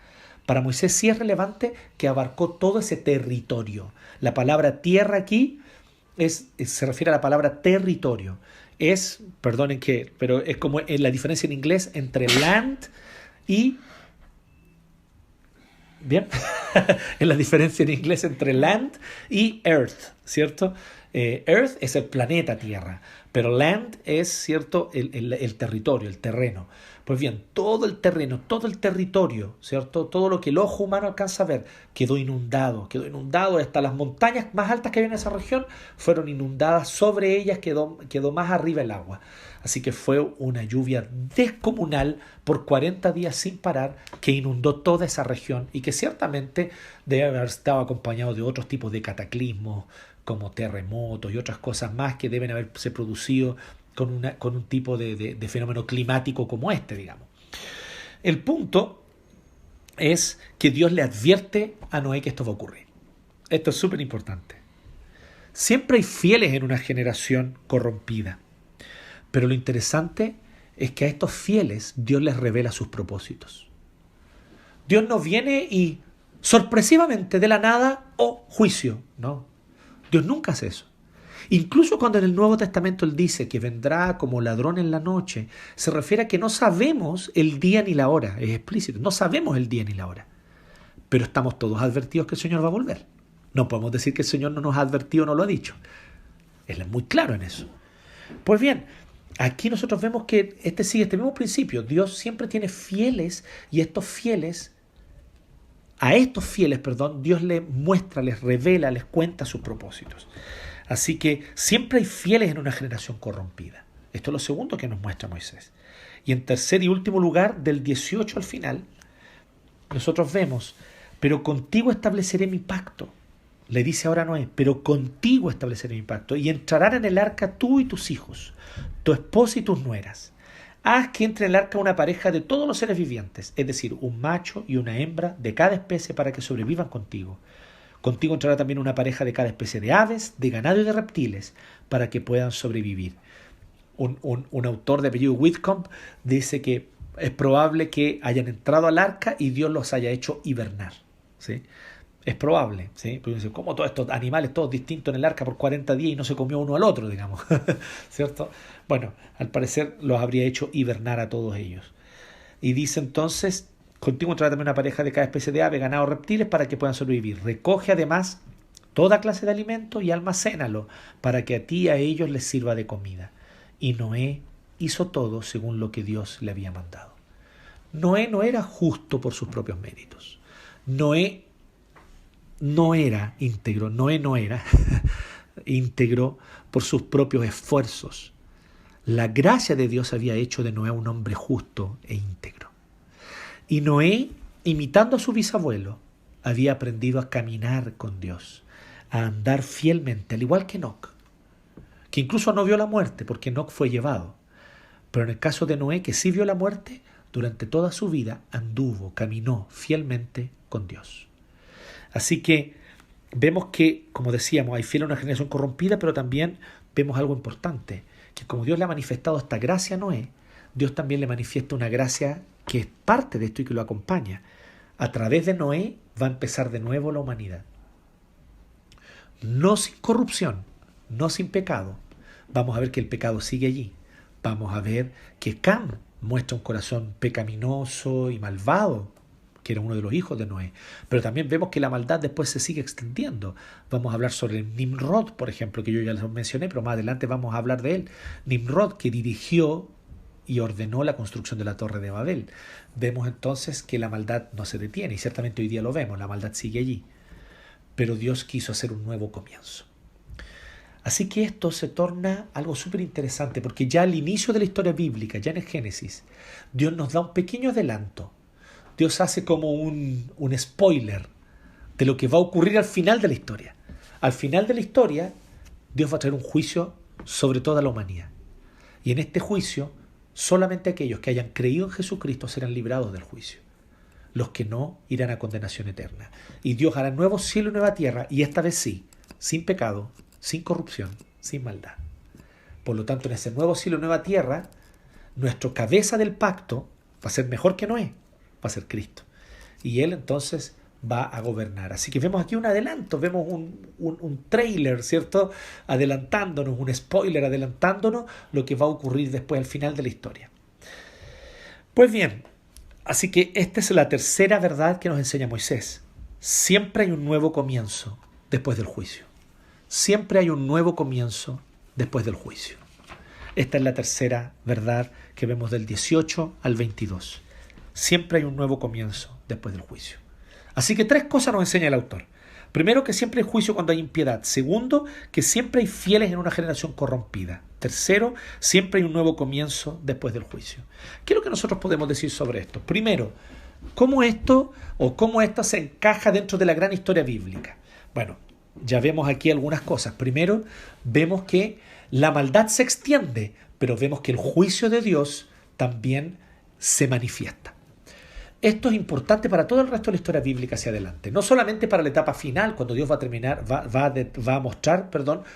Para Moisés sí es relevante que abarcó todo ese territorio. La palabra tierra aquí se refiere a la palabra territorio. Perdonen que, pero es como la diferencia en inglés entre land y... Bien, es la diferencia en inglés entre land y earth, ¿cierto? Earth es el planeta Tierra, pero land es, ¿cierto?, el territorio, el terreno. Pues bien, todo el terreno, todo el territorio, ¿cierto?, todo lo que el ojo humano alcanza a ver, quedó inundado hasta las montañas más altas que había en esa región, fueron inundadas, sobre ellas quedó más arriba el agua. Así que fue una lluvia descomunal por 40 días sin parar que inundó toda esa región y que ciertamente debe haber estado acompañado de otros tipos de cataclismos como terremotos y otras cosas más que deben haberse producido con un tipo de fenómeno climático como este, digamos. El punto es que Dios le advierte a Noé que esto va a ocurrir. Esto es súper importante. Siempre hay fieles en una generación corrompida. Pero lo interesante es que a estos fieles Dios les revela sus propósitos. Dios no viene y sorpresivamente de la nada, juicio. No, Dios nunca hace eso. Incluso cuando en el Nuevo Testamento Él dice que vendrá como ladrón en la noche, se refiere a que no sabemos el día ni la hora. Es explícito, no sabemos el día ni la hora. Pero estamos todos advertidos que el Señor va a volver. No podemos decir que el Señor no nos ha advertido o no lo ha dicho. Él es muy claro en eso. Pues bien, aquí nosotros vemos que sigue este mismo principio. Dios siempre tiene fieles y a estos fieles, Dios les muestra, les revela, les cuenta sus propósitos. Así que siempre hay fieles en una generación corrompida. Esto es lo segundo que nos muestra Moisés. Y en tercer y último lugar, del 18 al final, nosotros vemos, pero contigo estableceré mi pacto. Le dice ahora a Noé, pero contigo estableceré mi pacto, y entrarán en el arca tú y tus hijos, tu esposa y tus nueras. Haz que entre en el arca una pareja de todos los seres vivientes, es decir, un macho y una hembra de cada especie para que sobrevivan contigo. Contigo entrará también una pareja de cada especie de aves, de ganado y de reptiles, para que puedan sobrevivir. Un autor de apellido Whitcomb dice que es probable que hayan entrado al arca y Dios los haya hecho hibernar, ¿sí? Es probable, ¿sí? Porque dice, ¿cómo todos estos animales todos distintos en el arca por 40 días y no se comió uno al otro, digamos? ¿Cierto? Bueno, al parecer los habría hecho hibernar a todos ellos. Y dice entonces, contigo entrará también una pareja de cada especie de ave, ganado o reptiles para que puedan sobrevivir. Recoge además toda clase de alimento y almacénalo para que a ti y a ellos les sirva de comida. Y Noé hizo todo según lo que Dios le había mandado. Noé no era justo por sus propios méritos. Noé no era íntegro íntegro por sus propios esfuerzos. La gracia de Dios había hecho de Noé un hombre justo e íntegro. Y Noé, imitando a su bisabuelo, había aprendido a caminar con Dios, a andar fielmente, al igual que Enoc, que incluso no vio la muerte porque Enoc fue llevado. Pero en el caso de Noé, que sí vio la muerte, durante toda su vida caminó fielmente con Dios. Así que vemos que, como decíamos, hay fiel a una generación corrompida, pero también vemos algo importante, que como Dios le ha manifestado esta gracia a Noé, Dios también le manifiesta una gracia que es parte de esto y que lo acompaña. A través de Noé va a empezar de nuevo la humanidad. No sin corrupción, no sin pecado. Vamos a ver que el pecado sigue allí. Vamos a ver que Cam muestra un corazón pecaminoso y malvado, que era uno de los hijos de Noé. Pero también vemos que la maldad después se sigue extendiendo. Vamos a hablar sobre Nimrod, por ejemplo, que yo ya les mencioné, pero más adelante vamos a hablar de él. Nimrod, que dirigió y ordenó la construcción de la Torre de Babel. Vemos entonces que la maldad no se detiene, y ciertamente hoy día lo vemos, la maldad sigue allí. Pero Dios quiso hacer un nuevo comienzo. Así que esto se torna algo súper interesante, porque ya al inicio de la historia bíblica, ya en el Génesis, Dios nos da un pequeño adelanto. Dios hace como un spoiler de lo que va a ocurrir al final de la historia. Al final de la historia, Dios va a traer un juicio sobre toda la humanidad. Y en este juicio, solamente aquellos que hayan creído en Jesucristo serán librados del juicio. Los que no irán a condenación eterna. Y Dios hará nuevo cielo y nueva tierra, y esta vez sí, sin pecado, sin corrupción, sin maldad. Por lo tanto, en ese nuevo cielo y nueva tierra, nuestro cabeza del pacto va a ser mejor que Noé, va a ser Cristo. Y Él entonces va a gobernar. Así que vemos aquí un adelanto, vemos un trailer, ¿cierto? Adelantándonos, un spoiler adelantándonos lo que va a ocurrir después al final de la historia. Pues bien, así que esta es la tercera verdad que nos enseña Moisés. Siempre hay un nuevo comienzo después del juicio. Siempre hay un nuevo comienzo después del juicio. Esta es la tercera verdad que vemos del 18 al 22. Siempre hay un nuevo comienzo después del juicio. Así que tres cosas nos enseña el autor. Primero, que siempre hay juicio cuando hay impiedad. Segundo, que siempre hay fieles en una generación corrompida. Tercero, siempre hay un nuevo comienzo después del juicio. ¿Qué es lo que nosotros podemos decir sobre esto? Primero, ¿cómo esto se encaja dentro de la gran historia bíblica? Bueno, ya vemos aquí algunas cosas. Primero, vemos que la maldad se extiende, pero vemos que el juicio de Dios también se manifiesta. Esto es importante para todo el resto de la historia bíblica hacia adelante. No solamente para la etapa final, cuando Dios va a mostrar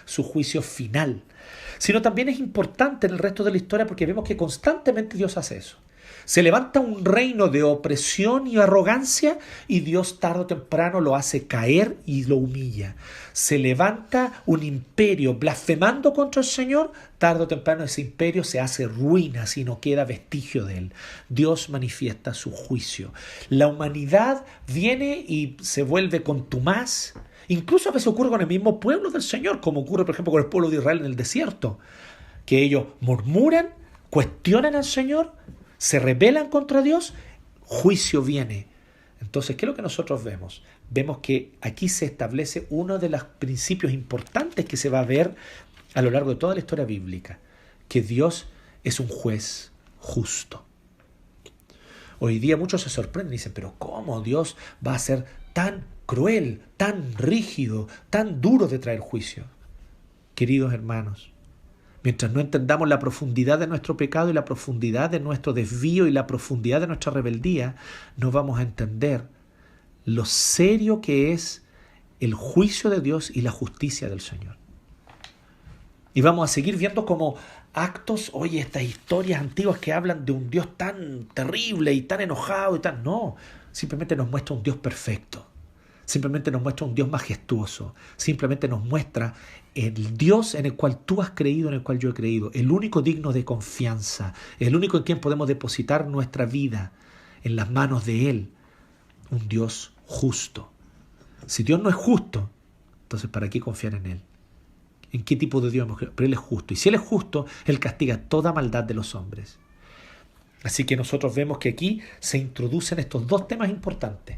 su juicio final, sino también es importante en el resto de la historia porque vemos que constantemente Dios hace eso. Se levanta un reino de opresión y arrogancia y Dios tarde o temprano lo hace caer y lo humilla. Se levanta un imperio blasfemando contra el Señor, tarde o temprano ese imperio se hace ruina si no queda vestigio de él. Dios manifiesta su juicio. La humanidad viene y se vuelve contumaz. Incluso a veces ocurre con el mismo pueblo del Señor, como ocurre por ejemplo con el pueblo de Israel en el desierto, que ellos murmuran, cuestionan al Señor, se rebelan contra Dios, juicio viene. Entonces, ¿qué es lo que nosotros vemos? Vemos que aquí se establece uno de los principios importantes que se va a ver a lo largo de toda la historia bíblica, que Dios es un juez justo. Hoy día muchos se sorprenden y dicen, pero ¿cómo Dios va a ser tan cruel, tan rígido, tan duro de traer juicio? Queridos hermanos, mientras no entendamos la profundidad de nuestro pecado y la profundidad de nuestro desvío y la profundidad de nuestra rebeldía, no vamos a entender lo serio que es el juicio de Dios y la justicia del Señor. Y vamos a seguir viendo como actos, oye, estas historias antiguas que hablan de un Dios tan terrible y tan enojado y tan... No, simplemente nos muestra un Dios perfecto. Simplemente nos muestra un Dios majestuoso. Simplemente nos muestra el Dios en el cual tú has creído, en el cual yo he creído. El único digno de confianza. El único en quien podemos depositar nuestra vida, en las manos de Él. Un Dios justo. Si Dios no es justo, entonces ¿para qué confiar en Él? ¿En qué tipo de Dios hemos creído? Pero Él es justo. Y si Él es justo, Él castiga toda maldad de los hombres. Así que nosotros vemos que aquí se introducen estos dos temas importantes.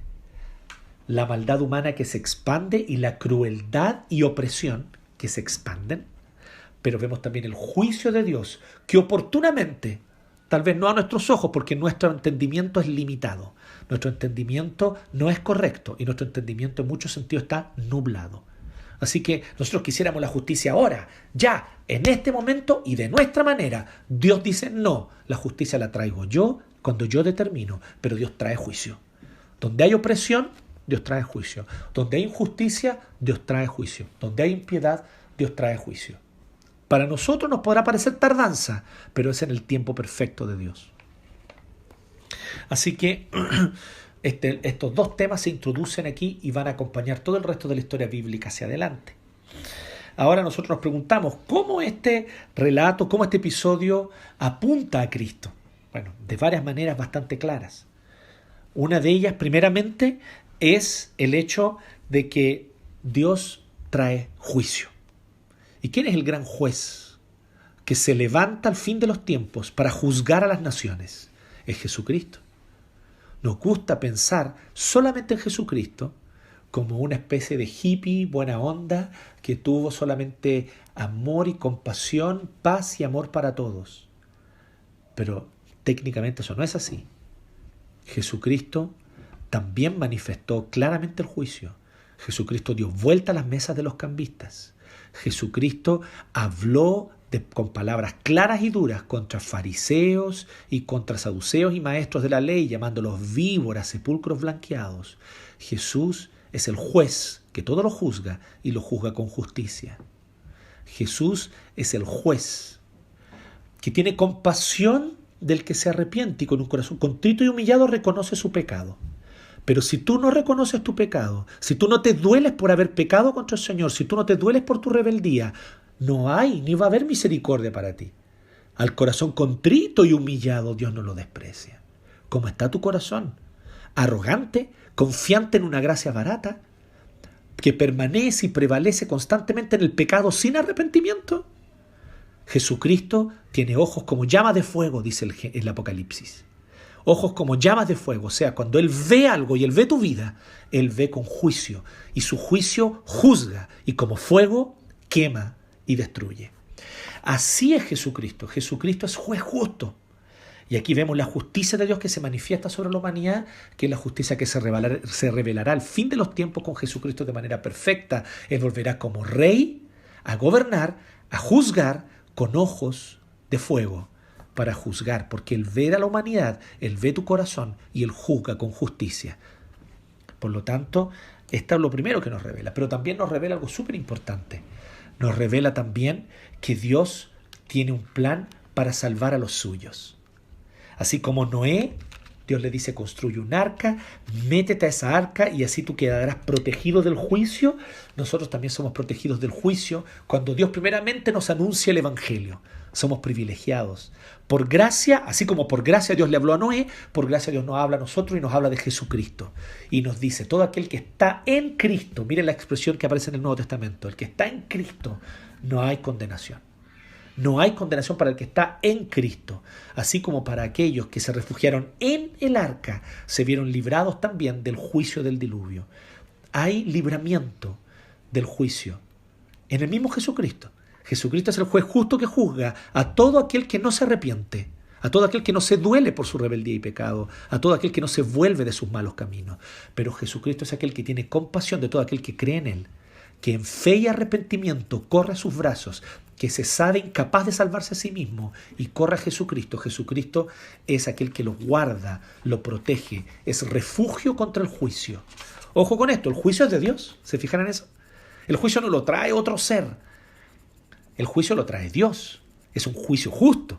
La maldad humana que se expande y la crueldad y opresión que se expanden. Pero vemos también el juicio de Dios que oportunamente, tal vez no a nuestros ojos porque nuestro entendimiento es limitado. Nuestro entendimiento no es correcto y nuestro entendimiento en muchos sentidos está nublado. Así que nosotros quisiéramos la justicia ahora, ya, en este momento y de nuestra manera. Dios dice, no, la justicia la traigo yo cuando yo determino, pero Dios trae juicio. Donde hay opresión, Dios trae juicio. Donde hay injusticia, Dios trae juicio. Donde hay impiedad, Dios trae juicio. Para nosotros nos podrá parecer tardanza, pero es en el tiempo perfecto de Dios. Así que estos dos temas se introducen aquí y van a acompañar todo el resto de la historia bíblica hacia adelante. Ahora nosotros nos preguntamos, ¿cómo este relato, cómo este episodio apunta a Cristo? Bueno, de varias maneras bastante claras. Una de ellas, primeramente, es el hecho de que Dios trae juicio. ¿Y quién es el gran juez que se levanta al fin de los tiempos para juzgar a las naciones? Es Jesucristo. Nos gusta pensar solamente en Jesucristo como una especie de hippie, buena onda, que tuvo solamente amor y compasión, paz y amor para todos. Pero técnicamente eso no es así. Jesucristo también manifestó claramente el juicio. Jesucristo dio vuelta a las mesas de los cambistas. Jesucristo habló con palabras claras y duras contra fariseos y contra saduceos y maestros de la ley, llamándolos víboras, sepulcros blanqueados. Jesús es el juez que todo lo juzga y lo juzga con justicia. Jesús es el juez que tiene compasión del que se arrepiente y con un corazón contrito y humillado reconoce su pecado. Pero si tú no reconoces tu pecado, si tú no te dueles por haber pecado contra el Señor, si tú no te dueles por tu rebeldía, no hay ni va a haber misericordia para ti. Al corazón contrito y humillado Dios no lo desprecia. ¿Cómo está tu corazón? ¿Arrogante? ¿Confiante en una gracia barata? ¿Que permanece y prevalece constantemente en el pecado sin arrepentimiento? Jesucristo tiene ojos como llamas de fuego, dice el Apocalipsis. Ojos como llamas de fuego, o sea, cuando Él ve algo y Él ve tu vida, Él ve con juicio y su juicio juzga y como fuego quema y destruye. Así es Jesucristo. Jesucristo es juez justo. Y aquí vemos la justicia de Dios que se manifiesta sobre la humanidad, que es la justicia que se revelará al fin de los tiempos con Jesucristo de manera perfecta. Él volverá como rey a gobernar, a juzgar con ojos de fuego para juzgar, porque Él ve a la humanidad, Él ve tu corazón y Él juzga con justicia. Por lo tanto, esto es lo primero que nos revela, pero también nos revela algo súper importante. Nos revela también que Dios tiene un plan para salvar a los suyos. Así como Noé, Dios le dice, construye un arca, métete a esa arca y así tú quedarás protegido del juicio. Nosotros también somos protegidos del juicio cuando Dios primeramente nos anuncia el Evangelio. Somos privilegiados. Por gracia, así como por gracia Dios le habló a Noé, por gracia Dios nos habla a nosotros y nos habla de Jesucristo. Y nos dice, todo aquel que está en Cristo, miren la expresión que aparece en el Nuevo Testamento, el que está en Cristo, no hay condenación. No hay condenación para el que está en Cristo, así como para aquellos que se refugiaron en el arca, se vieron librados también del juicio del diluvio. Hay libramiento del juicio en el mismo Jesucristo. Jesucristo es el juez justo que juzga a todo aquel que no se arrepiente, a todo aquel que no se duele por su rebeldía y pecado, a todo aquel que no se vuelve de sus malos caminos. Pero Jesucristo es aquel que tiene compasión de todo aquel que cree en Él, que en fe y arrepentimiento corre a sus brazos, que se sabe incapaz de salvarse a sí mismo y corre a Jesucristo. Jesucristo es aquel que lo guarda, lo protege, es refugio contra el juicio. Ojo con esto, el juicio es de Dios. ¿Se fijan en eso? El juicio no lo trae otro ser. El juicio lo trae Dios. Es un juicio justo.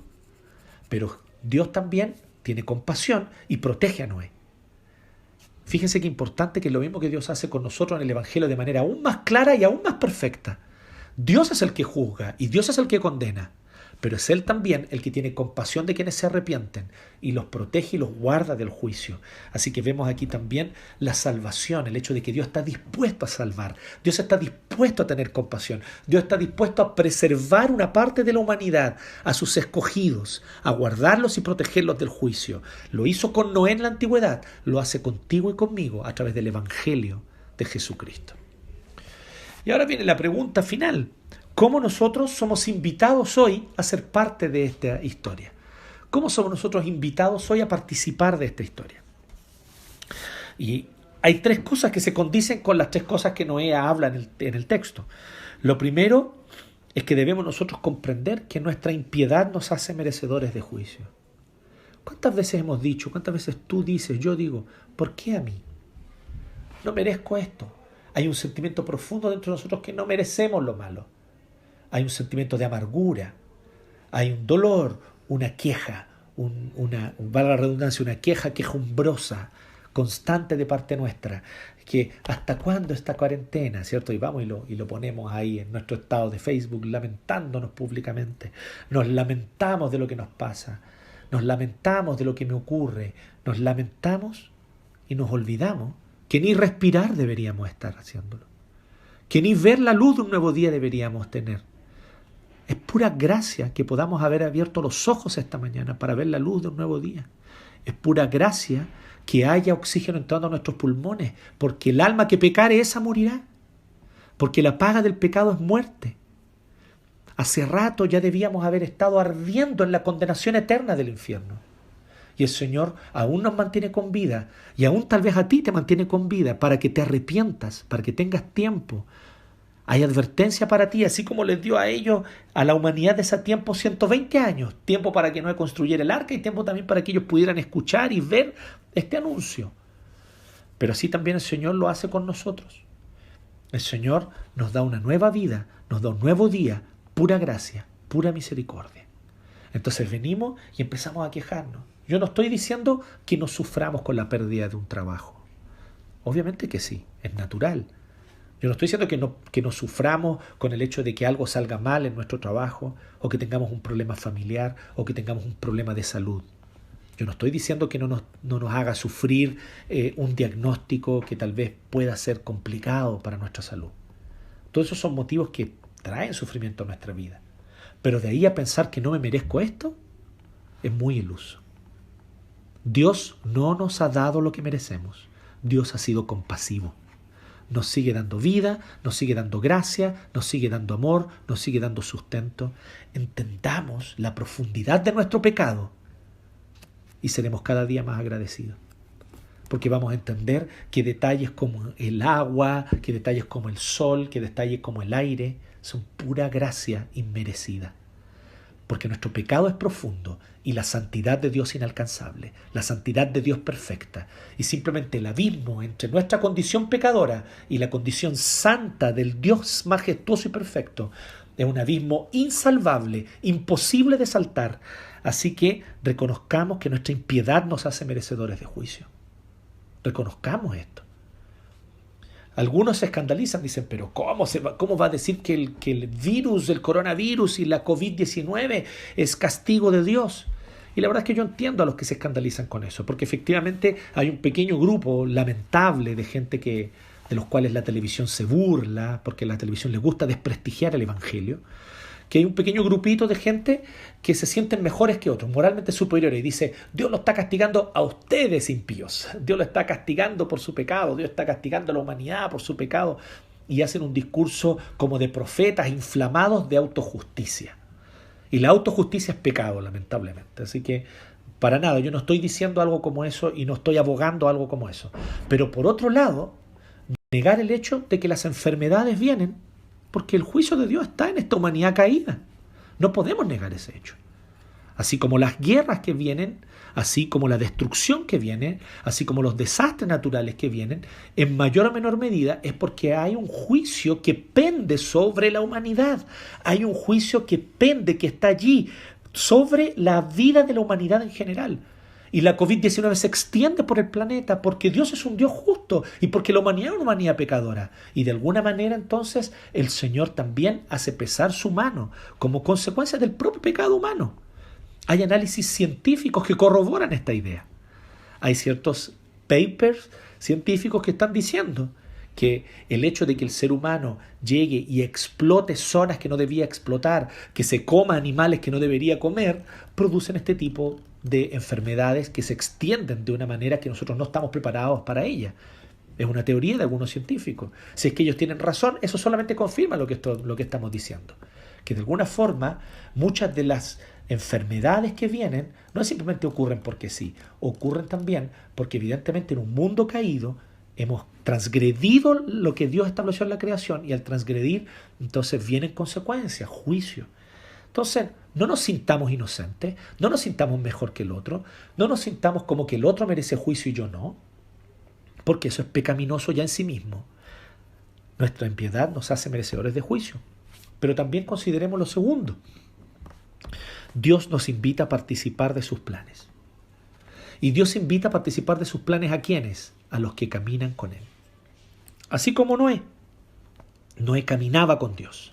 Pero Dios también tiene compasión y protege a Noé. Fíjense qué importante, que es lo mismo que Dios hace con nosotros en el Evangelio de manera aún más clara y aún más perfecta. Dios es el que juzga y Dios es el que condena, pero es Él también el que tiene compasión de quienes se arrepienten y los protege y los guarda del juicio. Así que vemos aquí también la salvación, el hecho de que Dios está dispuesto a salvar, Dios está dispuesto a tener compasión, Dios está dispuesto a preservar una parte de la humanidad, a sus escogidos, a guardarlos y protegerlos del juicio. Lo hizo con Noé en la antigüedad, lo hace contigo y conmigo a través del Evangelio de Jesucristo. Y ahora viene la pregunta final. ¿Cómo nosotros somos invitados hoy a ser parte de esta historia? ¿Cómo somos nosotros invitados hoy a participar de esta historia? Y hay tres cosas que se condicen con las tres cosas que Noé habla en el texto. Lo primero es que debemos nosotros comprender que nuestra impiedad nos hace merecedores de juicio. ¿Cuántas veces hemos dicho, cuántas veces tú dices, yo digo, ¿por qué a mí? No merezco esto. Hay un sentimiento profundo dentro de nosotros que no merecemos lo malo. Hay un sentimiento de amargura, hay un dolor, una queja, valga la redundancia, una queja quejumbrosa, constante de parte nuestra, que ¿hasta cuándo esta cuarentena? ¿Cierto? Y vamos y lo ponemos ahí en nuestro estado de Facebook, lamentándonos públicamente. Nos lamentamos de lo que nos pasa, nos lamentamos de lo que me ocurre, nos lamentamos y nos olvidamos que ni respirar deberíamos estar haciéndolo, que ni ver la luz de un nuevo día deberíamos tener. Es pura gracia que podamos haber abierto los ojos esta mañana para ver la luz de un nuevo día. Es pura gracia que haya oxígeno entrando a nuestros pulmones, porque el alma que pecare, esa morirá, porque la paga del pecado es muerte. Hace rato ya debíamos haber estado ardiendo en la condenación eterna del infierno. Y el Señor aún nos mantiene con vida, y aún tal vez a ti te mantiene con vida, para que te arrepientas, para que tengas tiempo. Hay advertencia para ti, así como les dio a ellos, a la humanidad de ese tiempo, 120 años. Tiempo para que Noé construyera el arca y tiempo también para que ellos pudieran escuchar y ver este anuncio. Pero así también el Señor lo hace con nosotros. El Señor nos da una nueva vida, nos da un nuevo día, pura gracia, pura misericordia. Entonces venimos y empezamos a quejarnos. Yo no estoy diciendo que no suframos con la pérdida de un trabajo. Obviamente que sí, es natural. Yo no estoy diciendo que no suframos con el hecho de que algo salga mal en nuestro trabajo, o que tengamos un problema familiar, o que tengamos un problema de salud. Yo no estoy diciendo que no nos haga sufrir un diagnóstico que tal vez pueda ser complicado para nuestra salud. Todos esos son motivos que traen sufrimiento a nuestra vida. Pero de ahí a pensar que no me merezco esto, es muy iluso. Dios no nos ha dado lo que merecemos. Dios ha sido compasivo. Nos sigue dando vida, nos sigue dando gracia, nos sigue dando amor, nos sigue dando sustento. Entendamos la profundidad de nuestro pecado y seremos cada día más agradecidos. Porque vamos a entender que detalles como el agua, que detalles como el sol, que detalles como el aire son pura gracia inmerecida. Porque nuestro pecado es profundo y la santidad de Dios inalcanzable, la santidad de Dios perfecta. Y simplemente el abismo entre nuestra condición pecadora y la condición santa del Dios majestuoso y perfecto es un abismo insalvable, imposible de saltar. Así que reconozcamos que nuestra impiedad nos hace merecedores de juicio. Reconozcamos esto. Algunos se escandalizan, dicen, pero ¿cómo va a decir que el virus, el coronavirus y la COVID-19 es castigo de Dios? Y la verdad es que yo entiendo a los que se escandalizan con eso, porque efectivamente hay un pequeño grupo lamentable de gente de los cuales la televisión se burla, porque a la televisión le gusta desprestigiar el Evangelio, que hay un pequeño grupito de gente que se sienten mejores que otros, moralmente superiores, y dice, Dios lo está castigando a ustedes impíos, Dios lo está castigando por su pecado, Dios está castigando a la humanidad por su pecado, y hacen un discurso como de profetas inflamados de autojusticia. Y la autojusticia es pecado, lamentablemente. Así que, para nada, yo no estoy diciendo algo como eso y no estoy abogando algo como eso. Pero por otro lado, negar el hecho de que las enfermedades vienen porque el juicio de Dios está en esta humanidad caída. No podemos negar ese hecho. Así como las guerras que vienen, así como la destrucción que viene, así como los desastres naturales que vienen, en mayor o menor medida es porque hay un juicio que pende sobre la humanidad. Hay un juicio que pende, que está allí, sobre la vida de la humanidad en general. Y la COVID-19 se extiende por el planeta porque Dios es un Dios justo y porque la humanidad es una humanidad pecadora. Y de alguna manera entonces el Señor también hace pesar su mano como consecuencia del propio pecado humano. Hay análisis científicos que corroboran esta idea. Hay ciertos papers científicos que están diciendo que el hecho de que el ser humano llegue y explote zonas que no debía explotar, que se coma animales que no debería comer, producen este tipo de enfermedades que se extienden de una manera que nosotros no estamos preparados para ella. Es una teoría de algunos científicos. Si es que ellos tienen razón, eso solamente confirma lo que estamos diciendo. Que de alguna forma muchas de las enfermedades que vienen no simplemente ocurren porque sí, ocurren también porque evidentemente en un mundo caído hemos transgredido lo que Dios estableció en la creación y al transgredir entonces vienen consecuencias, juicio. Entonces no nos sintamos inocentes, no nos sintamos mejor que el otro, no nos sintamos como que el otro merece juicio y yo no, porque eso es pecaminoso ya en sí mismo. Nuestra impiedad nos hace merecedores de juicio. Pero también consideremos lo segundo. Dios nos invita a participar de sus planes. Y Dios invita a participar de sus planes ¿a quiénes? A los que caminan con Él. Así como Noé. Noé caminaba con Dios.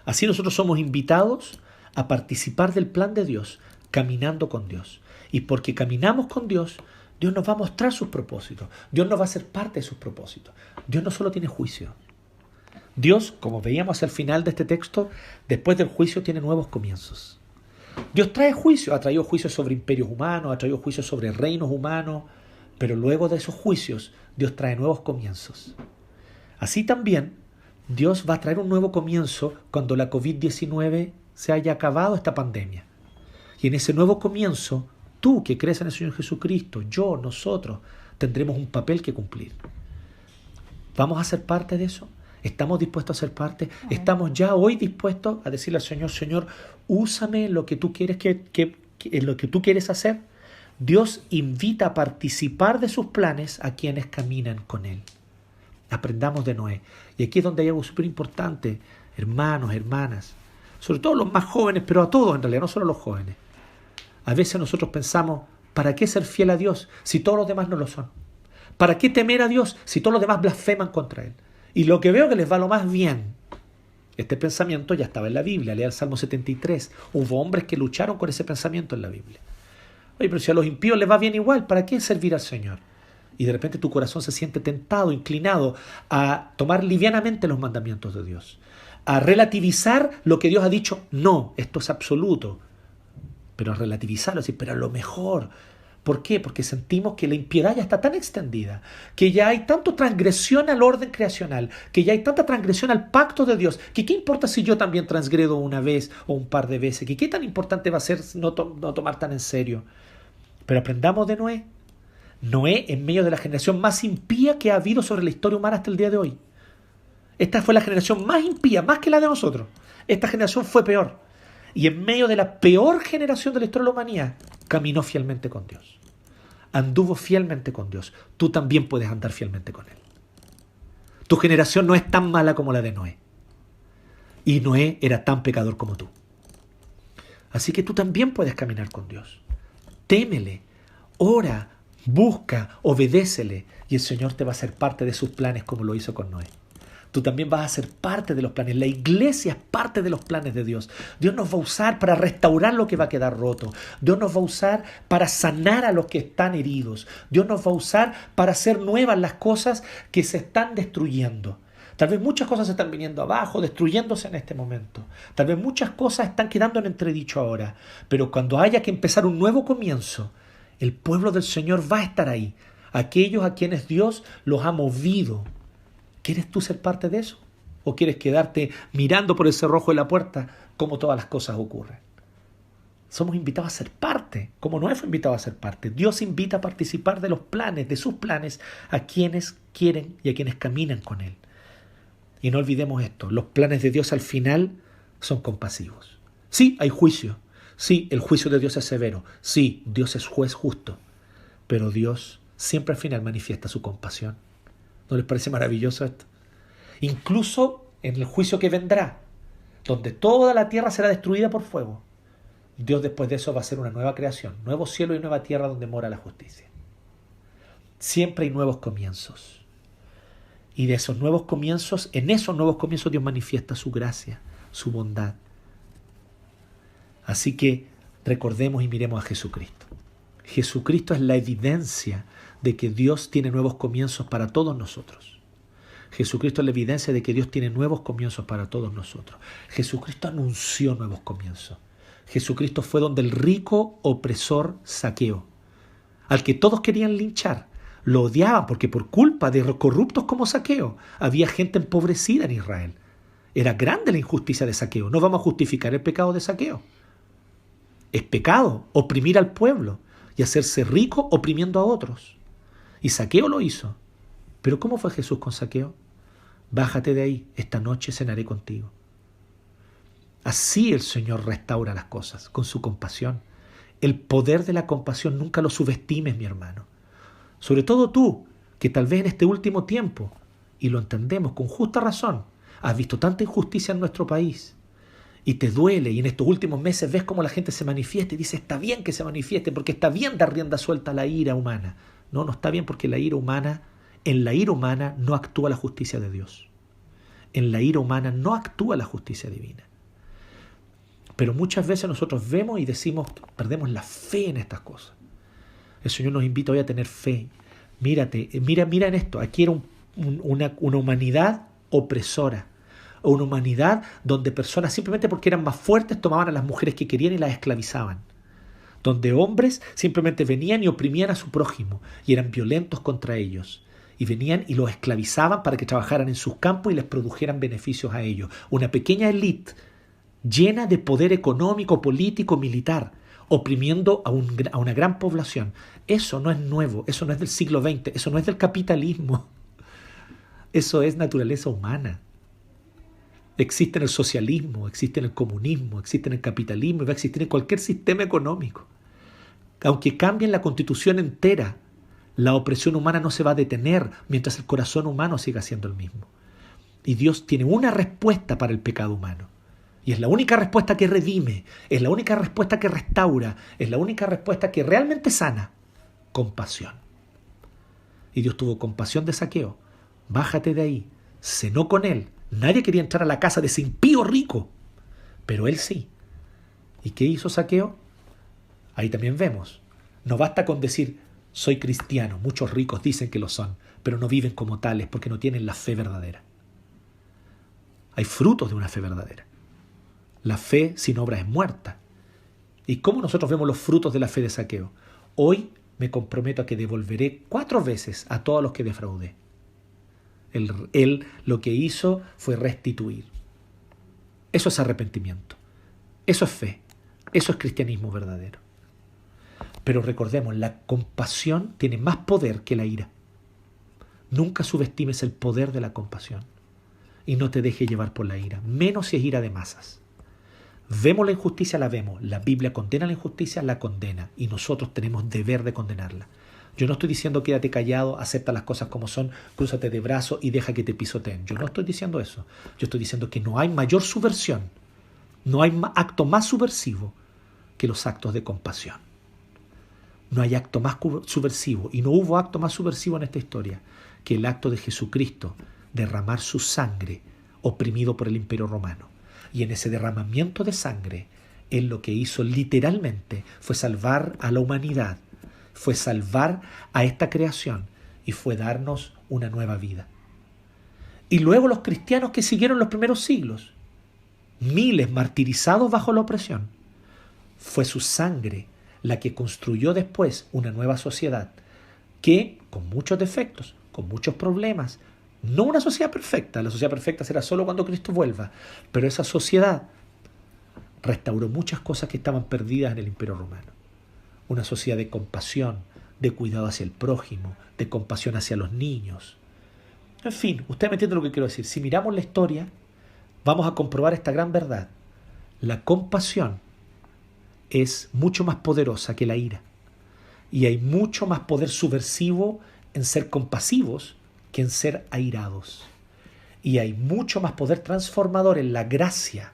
Así nosotros somos invitados a participar del plan de Dios, caminando con Dios. Y porque caminamos con Dios, Dios nos va a mostrar sus propósitos. Dios nos va a hacer parte de sus propósitos. Dios no solo tiene juicio. Dios, como veíamos al final de este texto, después del juicio tiene nuevos comienzos. Dios trae juicio, ha traído juicios sobre imperios humanos, ha traído juicios sobre reinos humanos, pero luego de esos juicios, Dios trae nuevos comienzos. Así también, Dios va a traer un nuevo comienzo cuando la COVID-19 se haya acabado esta pandemia. Y en ese nuevo comienzo, tú que crees en el Señor Jesucristo, yo, nosotros, tendremos un papel que cumplir. ¿Vamos a ser parte de eso? ¿Estamos dispuestos a ser parte? ¿Estamos ya hoy dispuestos a decirle al Señor, Señor, úsame en lo que tú quieres en lo que tú quieres hacer? Dios invita a participar de sus planes a quienes caminan con Él. Aprendamos de Noé. Y aquí es donde hay algo súper importante, hermanos, hermanas, sobre todo los más jóvenes, pero a todos en realidad, no solo a los jóvenes. A veces nosotros pensamos, ¿para qué ser fiel a Dios si todos los demás no lo son? ¿Para qué temer a Dios si todos los demás blasfeman contra Él? Y lo que veo que les va lo más bien. Este pensamiento ya estaba en la Biblia. Lea el Salmo 73. Hubo hombres que lucharon con ese pensamiento en la Biblia. Oye, pero si a los impíos les va bien igual, ¿para qué servir al Señor? Y de repente tu corazón se siente tentado, inclinado a tomar livianamente los mandamientos de Dios. A relativizar lo que Dios ha dicho. No, esto es absoluto. Pero a relativizarlo, decir, pero a lo mejor. ¿Por qué? Porque sentimos que la impiedad ya está tan extendida, que ya hay tanta transgresión al orden creacional, que ya hay tanta transgresión al pacto de Dios, que qué importa si yo también transgredo una vez o un par de veces, que qué tan importante va a ser no tomar tan en serio. Pero aprendamos de Noé. Noé en medio de la generación más impía que ha habido sobre la historia humana hasta el día de hoy. Esta fue la generación más impía, más que la de nosotros. Esta generación fue peor. Y en medio de la peor generación de la historia de la humanidad, caminó fielmente con Dios. Anduvo fielmente con Dios. Tú también puedes andar fielmente con Él. Tu generación no es tan mala como la de Noé. Y Noé era tan pecador como tú. Así que tú también puedes caminar con Dios. Témele, ora, busca, obedécele. Y el Señor te va a hacer parte de sus planes como lo hizo con Noé. Tú también vas a ser parte de los planes. La iglesia es parte de los planes de Dios. Dios nos va a usar para restaurar lo que va a quedar roto. Dios nos va a usar para sanar a los que están heridos. Dios nos va a usar para hacer nuevas las cosas que se están destruyendo. Tal vez muchas cosas se están viniendo abajo, destruyéndose en este momento. Tal vez muchas cosas están quedando en entredicho ahora. Pero cuando haya que empezar un nuevo comienzo, el pueblo del Señor va a estar ahí. Aquellos a quienes Dios los ha movido. ¿Quieres tú ser parte de eso? ¿O quieres quedarte mirando por el cerrojo de la puerta cómo todas las cosas ocurren? Somos invitados a ser parte, como Noé fue invitado a ser parte. Dios invita a participar de los planes, de sus planes, a quienes quieren y a quienes caminan con Él. Y no olvidemos esto, los planes de Dios al final son compasivos. Sí, hay juicio. Sí, el juicio de Dios es severo. Sí, Dios es juez justo. Pero Dios siempre al final manifiesta su compasión. ¿No les parece maravilloso esto? Incluso en el juicio que vendrá, donde toda la tierra será destruida por fuego, Dios después de eso va a hacer una nueva creación, nuevo cielo y nueva tierra donde mora la justicia. Siempre hay nuevos comienzos. Y de esos nuevos comienzos, en esos nuevos comienzos Dios manifiesta su gracia, su bondad. Así que recordemos y miremos a Jesucristo. Jesucristo es la evidencia de que Dios tiene nuevos comienzos para todos nosotros. Jesucristo es la evidencia de que Dios tiene nuevos comienzos para todos nosotros. Jesucristo anunció nuevos comienzos. Jesucristo fue donde el rico opresor Zaqueo, al que todos querían linchar. Lo odiaban porque por culpa de corruptos como Zaqueo había gente empobrecida en Israel. Era grande la injusticia de Zaqueo. No vamos a justificar el pecado de Zaqueo. Es pecado oprimir al pueblo y hacerse rico oprimiendo a otros. Y Zaqueo lo hizo. Pero ¿cómo fue Jesús con Zaqueo? Bájate de ahí, esta noche cenaré contigo. Así el Señor restaura las cosas, con su compasión. El poder de la compasión nunca lo subestimes, mi hermano. Sobre todo tú, que tal vez en este último tiempo, y lo entendemos con justa razón, has visto tanta injusticia en nuestro país y te duele, y en estos últimos meses ves cómo la gente se manifiesta y dice, está bien que se manifieste porque está bien dar rienda suelta a la ira humana. No, no está bien porque en la ira humana no actúa la justicia de Dios. En la ira humana no actúa la justicia divina. Pero muchas veces nosotros vemos y decimos, perdemos la fe en estas cosas. El Señor nos invita hoy a tener fe. Mira en esto. Aquí era una humanidad opresora. Una humanidad donde personas simplemente porque eran más fuertes tomaban a las mujeres que querían y las esclavizaban. Donde hombres simplemente venían y oprimían a su prójimo y eran violentos contra ellos. Y venían y los esclavizaban para que trabajaran en sus campos y les produjeran beneficios a ellos. Una pequeña élite llena de poder económico, político, militar, oprimiendo a una gran población. Eso no es nuevo, eso no es del siglo XX, eso no es del capitalismo. Eso es naturaleza humana. Existe en el socialismo, existe en el comunismo, existe en el capitalismo y va a existir en cualquier sistema económico. Aunque cambien la constitución entera, la opresión humana no se va a detener mientras el corazón humano siga siendo el mismo. Y Dios tiene una respuesta para el pecado humano. Y es la única respuesta que redime, es la única respuesta que restaura, es la única respuesta que realmente sana. Compasión. Y Dios tuvo compasión de Zaqueo. Bájate de ahí. Cenó con él. Nadie quería entrar a la casa de ese impío rico, pero él sí. ¿Y qué hizo Zaqueo? Ahí también vemos. No basta con decir, soy cristiano. Muchos ricos dicen que lo son, pero no viven como tales porque no tienen la fe verdadera. Hay frutos de una fe verdadera. La fe sin obra es muerta. ¿Y cómo nosotros vemos los frutos de la fe de Zaqueo? Hoy me comprometo a que devolveré 4 veces a todos los que defraudé. Él lo que hizo fue restituir. Eso es arrepentimiento. Eso es fe. Eso es cristianismo verdadero. Pero recordemos, la compasión tiene más poder que la ira. Nunca subestimes el poder de la compasión. Y no te dejes llevar por la ira, menos si es ira de masas. Vemos la injusticia, la vemos. La Biblia condena la injusticia, la condena. Y nosotros tenemos deber de condenarla. Yo no estoy diciendo quédate callado, acepta las cosas como son, crúzate de brazos y deja que te pisoteen. Yo no estoy diciendo eso. Yo estoy diciendo que no hay mayor subversión, no hay acto más subversivo que los actos de compasión. No hay acto más subversivo y no hubo acto más subversivo en esta historia que el acto de Jesucristo derramar su sangre oprimido por el Imperio Romano. Y en ese derramamiento de sangre, Él lo que hizo literalmente fue salvar a la humanidad, fue salvar a esta creación y fue darnos una nueva vida. Y luego los cristianos que siguieron los primeros siglos, miles martirizados bajo la opresión. Fue su sangre la que construyó después una nueva sociedad que, con muchos defectos, con muchos problemas, no una sociedad perfecta, la sociedad perfecta será solo cuando Cristo vuelva, pero esa sociedad restauró muchas cosas que estaban perdidas en el Imperio Romano. Una sociedad de compasión, de cuidado hacia el prójimo, de compasión hacia los niños. En fin, usted me entiende lo que quiero decir. Si miramos la historia, vamos a comprobar esta gran verdad. La compasión es mucho más poderosa que la ira. Y hay mucho más poder subversivo en ser compasivos que en ser airados. Y hay mucho más poder transformador en la gracia.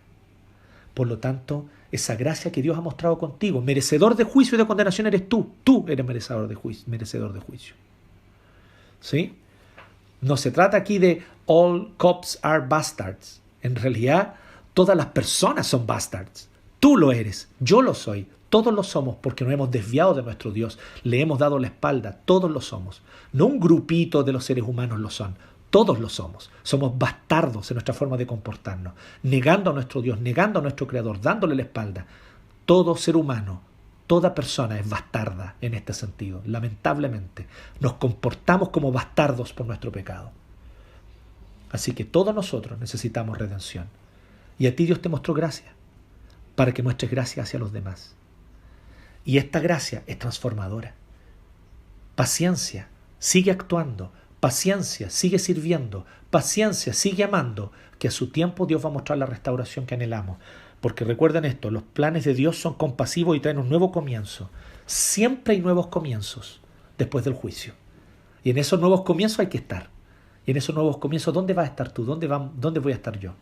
Por lo tanto, esa gracia que Dios ha mostrado contigo, merecedor de juicio y de condenación eres tú. Tú eres merecedor de juicio. ¿Sí? No se trata aquí de all cops are bastards. En realidad, todas las personas son bastards. Tú lo eres, yo lo soy, todos lo somos porque nos hemos desviado de nuestro Dios, le hemos dado la espalda, todos lo somos. No un grupito de los seres humanos lo son, todos lo somos. Somos bastardos en nuestra forma de comportarnos, negando a nuestro Dios, negando a nuestro Creador, dándole la espalda. Todo ser humano, toda persona es bastarda en este sentido, lamentablemente. Nos comportamos como bastardos por nuestro pecado. Así que todos nosotros necesitamos redención. Y a ti Dios te mostró gracia, para que muestres gracia hacia los demás. Y esta gracia es transformadora. Paciencia, sigue actuando. Paciencia, sigue sirviendo. Paciencia, sigue amando. Que a su tiempo Dios va a mostrar la restauración que anhelamos. Porque recuerden esto, los planes de Dios son compasivos y traen un nuevo comienzo. Siempre hay nuevos comienzos después del juicio. Y en esos nuevos comienzos hay que estar. Y en esos nuevos comienzos, ¿dónde vas a estar tú? ¿Dónde voy a estar yo?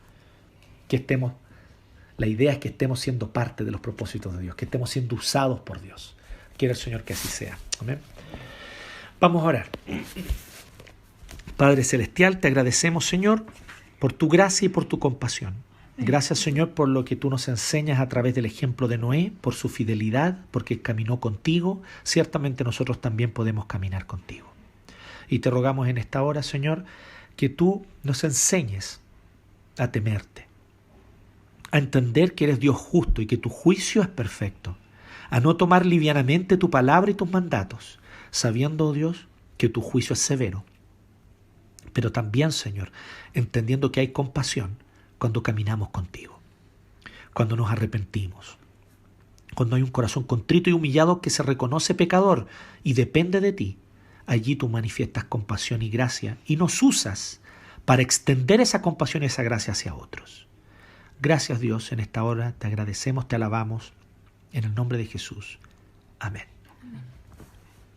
La idea es que estemos siendo parte de los propósitos de Dios, que estemos siendo usados por Dios. Quiere el Señor que así sea. Amén. Vamos a orar. Padre Celestial, te agradecemos, Señor, por tu gracia y por tu compasión. Gracias, Señor, por lo que tú nos enseñas a través del ejemplo de Noé, por su fidelidad, porque caminó contigo. Ciertamente nosotros también podemos caminar contigo. Y te rogamos en esta hora, Señor, que tú nos enseñes a temerte, a entender que eres Dios justo y que tu juicio es perfecto, a no tomar livianamente tu palabra y tus mandatos, sabiendo, oh Dios, que tu juicio es severo. Pero también, Señor, entendiendo que hay compasión cuando caminamos contigo, cuando nos arrepentimos, cuando hay un corazón contrito y humillado que se reconoce pecador y depende de ti. Allí tú manifiestas compasión y gracia y nos usas para extender esa compasión y esa gracia hacia otros. Gracias, Dios, en esta hora te agradecemos, te alabamos, en el nombre de Jesús. Amén.